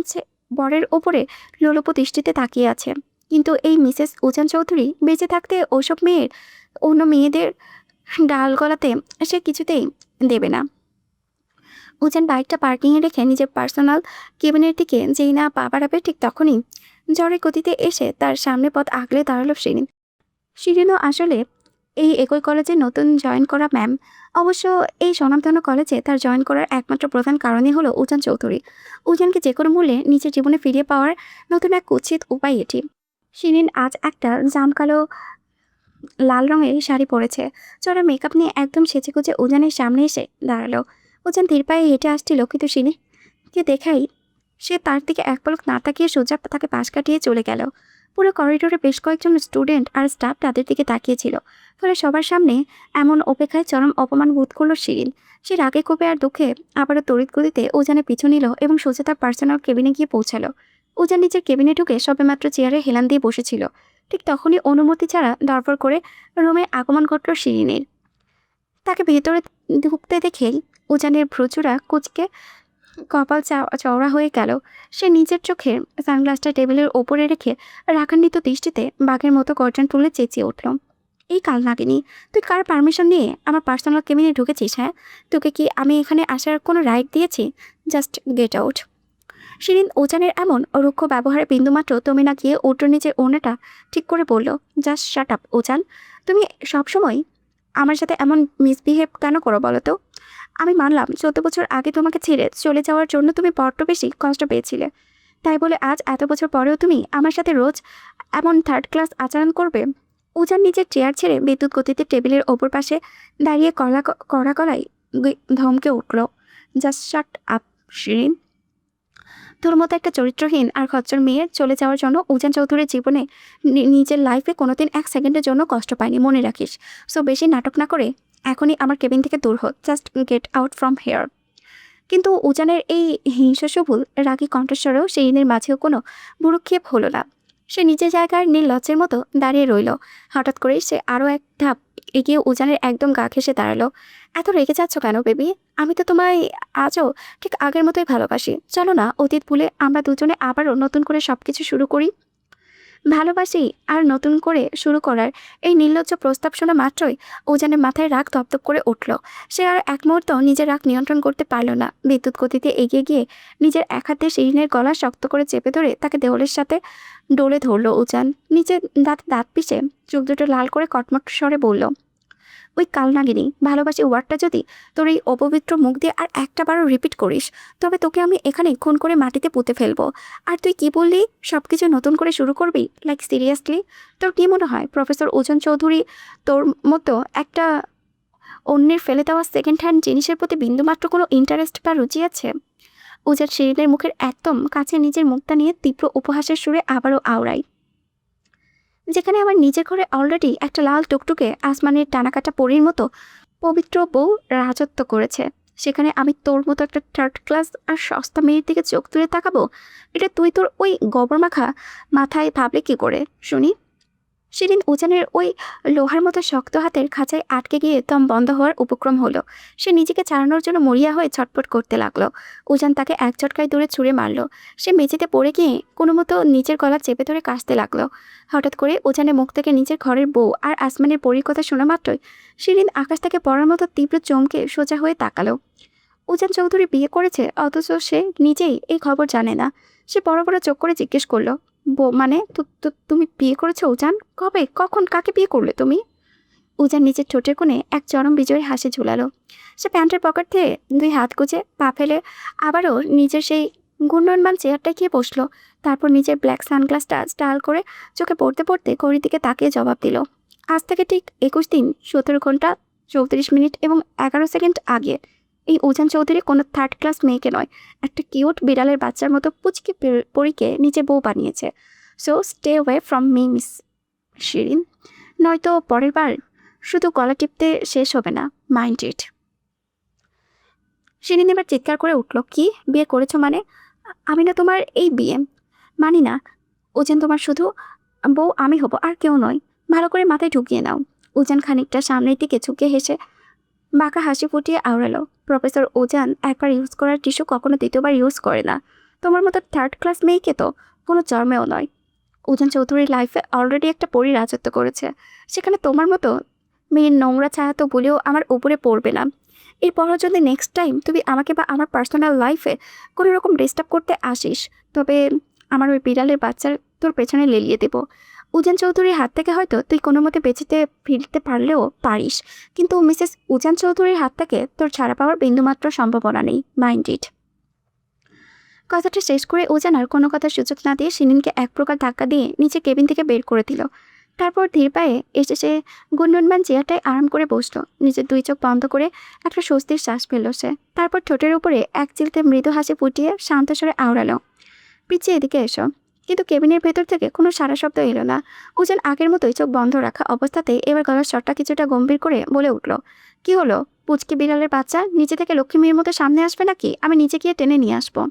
বরের ওপরে লোলুপ দৃষ্টিতে তাকিয়ে আছে, কিন্তু এই মিসেস উজান চৌধুরী বেঁচে থাকতে ওসব মেয়ের অন্য মেয়েদের ডাল গলাতে সে কিছুতেই দেবে না। উজান বাইকটা পার্কিংয়ে রেখে নিজের পার্সোনাল কেবিনের দিকে যেই না পা বাড়াবে, ঠিক তখনই ঝড়ের গতিতে এসে তার সামনে পথ আগলে দাঁড়ালো শিরিন। শিরিনও আসলে এই একই কলেজে নতুন জয়েন করা ম্যাম। অবশ্য এই স্বনামধন্য কলেজে তার জয়েন করার একমাত্র প্রধান কারণই হলো উজান চৌধুরী। উজানকে যে কোনো মূল্যে নিজের জীবনে ফিরিয়ে পাওয়ার নতুন এক কুৎসিত উপায় এটি। শিরিন আজ একটা জামকালো লাল রঙের শাড়ি পরেছে। চড়া মেকআপ নিয়ে একদম সেজেগুজে উজানের সামনে এসে দাঁড়ালো। উজান ধীর পায়ে হেঁটে আসছিল, কিন্তু শিরিনকে দেখাই সে তার দিকে এক পলক না তাকিয়ে সোজা তাকে পাশ কাটিয়ে চলে গেল। পুরো করিডোরে বেশ কয়েকজন স্টুডেন্ট আর স্টাফ তাদের দিকে তাকিয়েছিল, ফলে সবার সামনে এমন অপেক্ষায় চরম অপমান বোধ করলো শিরিন। সে রাগে ক্ষোভে আর দুঃখে আবারও তড়িৎ গতিতে উজানের পিছু নিল এবং সোজা তার পার্সোনাল কেবিনে গিয়ে পৌঁছালো। উজান নিজের কেবিনে ঢুকে সবেমাত্র চেয়ারে হেলান দিয়ে বসেছিল, ঠিক তখনই অনুমতি ছাড়া দরপর করে রুমে আগমন ঘটল শিরিনের। তাকে ভেতরে ঢুকতে দেখেই উজানের ভ্রুচূড়া কুচকে কপাল চওড়া হয়ে গেল। সে নিজের চোখের সানগ্লাসটা টেবিলের ওপরে রেখে রাগান্বিত দৃষ্টিতে বাঘের মতো গর্জন তুলে চেঁচিয়ে উঠল, এই কাল নাগিনী, তুই কার পারমিশন নিয়ে আমার পার্সোনাল কেবিনে ঢুকেছিস? হ্যাঁ, তোকে কি আমি এখানে আসার কোনো রাইট দিয়েছি? Just get out. শিরিন উজানের এমন রুক্ষ ব্যবহারে বিন্দুমাত্র তুমি না গিয়ে ওটার নিজের ওনাটা ঠিক করে বলল, জাস্ট শাট আপ উজান। তুমি সবসময় আমার সাথে এমন মিসবিহেভ কেন করো বলো তো? আমি মানলাম 14 বছর আগে তোমাকে ছেড়ে চলে যাওয়ার জন্য তুমি বড্ড বেশি কষ্ট পেয়েছিলে, তাই বলে আজ এত বছর পরেও তুমি আমার সাথে রোজ এমন থার্ড ক্লাস আচরণ করবে? উজান নিজের চেয়ার ছেড়ে বিদ্যুৎ গতিতে টেবিলের ওপর পাশে দাঁড়িয়ে কড়া গলায় ধমকে উঠল, জাস্ট শাট আপ শিরিন। তোর মতো একটা চরিত্রহীন আর খচ্চর মেয়ে চলে যাওয়ার জন্য উজান চৌধুরীর জীবনে নিজের লাইফে কোনোদিন 1 সেকেন্ডের জন্য কষ্ট পায়নি, মনে রাখিস। সো বেশি নাটক না করে এখনই আমার কেবিন থেকে দূর হ, just get out from here. কিন্তু উজানের এই হিংসাসবুল রাগী কণ্ঠস্বরেও শিরিনের মাঝেও কোনো ভুরুক্ষেপ হলো না। সে নিজের জায়গার নির্লজ্জের মতো দাঁড়িয়ে রইল। হঠাৎ করেই সে আরও এক ধাপ এগিয়ে উজানের একদম গা ঘেঁষে দাঁড়ালো। এত রেগে যাচ্ছ কেন বেবি? আমি তো তোমায় আজও ঠিক আগের মতোই ভালোবাসি। চলো না অতীত ভুলে আমরা দুজনে আবারও নতুন করে সব কিছু শুরু করি। ভালোবাসি আর নতুন করে শুরু করার এই নির্লজ্জ প্রস্তাব শোনা মাত্রই উজানের মাথায় রাগ তপ্তপ করে উঠল। সে আর এক মুহূর্ত নিজের রাগ নিয়ন্ত্রণ করতে পারল না। বিদ্যুৎ গতিতে এগিয়ে গিয়ে নিজের এক হাতে শিরিনের গলা শক্ত করে চেপে ধরে তাকে দেওয়ালের সাথে ডলে ধরল উজান। নিজের দাঁতে দাঁত পিষে চোখ দুটো লাল করে কটমট স্বরে বলল, ওই কালনাগিনী ভালোবাসি ওয়ার্ডটা যদি তোর এই অপবিত্র মুখ দিয়ে আর একটা বারও রিপিট করিস, তবে তোকে আমি এখানে খুন করে মাটিতে পুঁতে ফেলবো। আর তুই কি বললি, সব কিছু নতুন করে শুরু করবি? Like seriously? তোর কি মনে হয় প্রফেসর উজান চৌধুরী তোর মতো একটা অন্যের ফেলে দেওয়া সেকেন্ড হ্যান্ড জিনিসের প্রতি বিন্দুমাত্র কোনো ইন্টারেস্ট বা রুচি আছে? উজান শিরিনের মুখের একদম কাছে নিজের মুখটা নিয়ে তীব্র উপহাসের সুরে আবারও আওড়ায়, যেখানে আমার নিজের ঘরে অলরেডি একটা লাল টুকটুকে আসমানের টানাকাটা পরীর মতো পবিত্র বউ রাজত্ব করেছে, সেখানে আমি তোর মতো একটা থার্ড ক্লাস আর সস্তা মেয়ের দিকে চোখ তুলে তাকাবো? এটা তুই তোর ওই গোবর মাখা মাথায় ভাবলে কি করে শুনি? সেদিন উজানের ওই লোহার মতো শক্ত হাতের খাঁচায় আটকে গিয়ে দম বন্ধ হওয়ার উপক্রম হলো। সে নিজেকে ছাড়ানোর জন্য মরিয়া হয়ে ছটফট করতে লাগলো। উজান তাকে এক ঝটকায় দূরে ছুঁড়ে মারল। সে মেঝেতে পড়ে গিয়ে কোনো মতো নিচের গলা চেপে ধরে কাশতে লাগলো। হঠাৎ করে উজানের মুখ থেকে নিজের ঘরের বউ আর আসমানের পরীর কথা শোনা মাত্রই শিরিন আকাশ থেকে পড়ার মতো তীব্র চমকে সোজা হয়ে তাকালো। উজান চৌধুরী বিয়ে করেছে, অথচ সে নিজেই এই খবর জানে না। সে বড় বড় চোখ করে জিজ্ঞেস করলো, মানে তুমি বিয়ে করেছো উজান? কবে, কখন, কাকে বিয়ে করলে তুমি? উজান নিজের ঠোঁটের কোণে এক চরম বিজয়ী হাসি ঝুলালো। সে প্যান্টের পকেট থেকে দুই হাত গুজে পা ফেলে আবারও নিজের সেই ঘূর্ণয়মান চেয়ারটায় গিয়ে বসলো। তারপর নিজের ব্ল্যাক সানগ্লাসটা স্টাইল করে চোখে পড়তে পড়তে ঘড়ির দিকে তাকিয়ে জবাব দিল, আজ থেকে ঠিক 21 দিন 17 ঘন্টা 34 মিনিট এবং 11 সেকেন্ড আগে এই উজান চৌধুরী কোনো থার্ড ক্লাস মেয়েকে নয়, একটা কিউট বিড়ালের বাচ্চার মতো পুচকি পরীকে নিজে বউ বানিয়েছে। So stay away from me miss Shirin, নয়তো পরের বার শুধু গলা টিপতে শেষ হবে না, মাইন্ড ইট। শিরিন এবার চিৎকার করে উঠল, কি বিয়ে করেছো মানে? আমি না তোমার এই বিয়ে মানি না। উজান তোমার শুধু বউ আমি হব, আর কেউ নয়। ভালো করে মাথায় ঢুকিয়ে নাও। উজান খানিকটা সামনের দিকে ঝুঁকে হেসে বাঁকা হাসি ফুটিয়ে আওড়ালো, প্রফেসর উজান একবার ইউজ করার টিস্যু কখনো দ্বিতীয়বার ইউজ করে না। তোমার মতো থার্ড ক্লাস মেয়েকে তো কোনো জন্মেও নয়। উজান চৌধুরীর লাইফে অলরেডি একটা পরী রাজত্ব করেছে, সেখানে তোমার মতো মেয়ের নোংরা ছায়া তো বলেও আমার উপরে পড়বে না। এরপরও যদি নেক্সট টাইম তুমি আমাকে বা আমার পার্সোনাল লাইফে কোনো রকম ডিস্টার্ব করতে আসিস, তবে আমার ওই বিড়ালের বাচ্চার তোর পেছনে লেলিয়ে দেব। উজান চৌধুরীর হাত থেকে হয়তো তুই কোনো মতে বেঁচেতে ফিরতে পারলেও পারিস, কিন্তু মিসেস উজান চৌধুরীর হাত থেকে তোর ছাড়া পাওয়ার বিন্দুমাত্র সম্ভাবনা নেই, মাইন্ড ইট। কথাটা শেষ করে উজান আর কোনো কথার সুযোগ না দিয়ে শিরিনকে এক প্রকার ধাক্কা দিয়ে নিচে কেবিন থেকে বের করে দিল। তারপর ধীর পায়ে এসে সে গুনগুনমান চেয়ারটায় আরাম করে বসলো। নিজের দুই চোখ বন্ধ করে একটা স্বস্তির শ্বাস ফেলল সে। তারপর ঠোঁটের উপরে এক চিলতে মৃদু হাসি ফুটিয়ে শান্ত স্বরে আওড়ালো, পিছিয়ে এদিকে এসো। কিন্তু কেবিনের ভেতর থেকে কোনো সারা শব্দ এলো না। উজান আগের মতোই চোখ বন্ধ রাখা অবস্থাতেই এবার গলার স্বরটা কিছুটা গম্ভীর করে বলে উঠল, কি হলো পুচকি বিড়ালের বাচ্চা? নিচে থেকে লক্ষ্মীর মতো সামনে আসবে নাকি? আমি নিচে গিয়ে টেনে নিয়ে আসবো।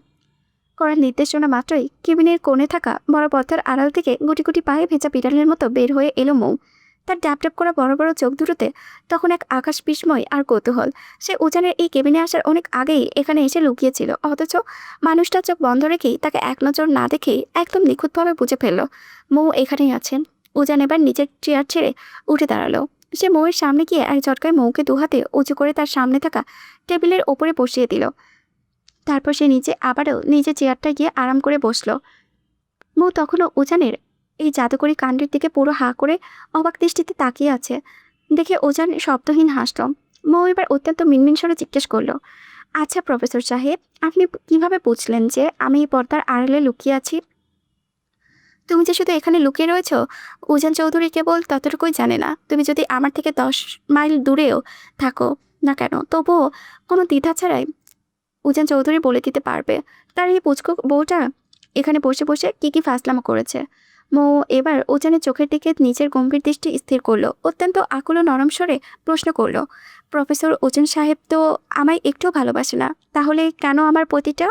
করার নির্দেশনা মাত্রই কেবিনের কোণে থাকা বড় পর্দার আড়াল থেকে গুটি গুটি পায়ে ভেজা বিড়ালের মতো বের হয়ে এলো মৌ। তার ড্যাপ ড্যাপ করা বড় বড় চোখ দুটোতে তখন এক আকাশ বিস্ময় আর কৌতূহল। সে উজানের এই কেবিনে আসার অনেক আগেই এখানে এসে লুকিয়েছিল, অথচ মানুষটা চোখ বন্ধ রেখেই তাকে এক নজর না দেখেই একদম নিখুঁতভাবে বুঝে ফেলল মৌ এখানেই আছেন। উজান এবার নিজের চেয়ার ছেড়ে উঠে দাঁড়ালো। সে মৌয়ের সামনে গিয়ে এক ঝটকায় মৌকে দুহাতে উঁচু করে তার সামনে থাকা টেবিলের ওপরে বসিয়ে দিল। তারপর সে নিচে আবারও নিজের চেয়ারটা গিয়ে আরাম করে বসলো। মৌ তখনও উজানের এই জাদুকরি কাণ্ডের দিকে পুরো হাঁ করে অবাক দৃষ্টিতে তাকিয়ে আছে। দেখে উজান শব্দহীন হাসল। মৌ এবার অত্যন্ত মিনমিন স্বরে জিজ্ঞেস করলো, আচ্ছা প্রফেসর সাহেব, আপনি কিভাবে বুঝলেন যে আমি এই পর্দার আড়ালে লুকিয়ে আছি? তুমি যে শুধু এখানে লুকিয়ে রয়েছ উজান চৌধুরী কেবল ততটুকুই জানে না। তুমি যদি আমার থেকে 10 মাইল দূরেও থাকো না কেন, তবুও কোনো দ্বিধা ছাড়াই উজান চৌধুরী বলে দিতে পারবে তার এই পুচকু বউটা এখানে বসে বসে কি ফাজলামো করেছে। মৌ এবার উজানের চোখের দিকে নিজের গম্ভীর দৃষ্টি স্থির করলো। অত্যন্ত আকুল ও নরম স্বরে প্রশ্ন করলো, প্রফেসর উজান সাহেব তো আমায় একটুও ভালোবাসে না, তাহলে কেন আমার প্রতিটা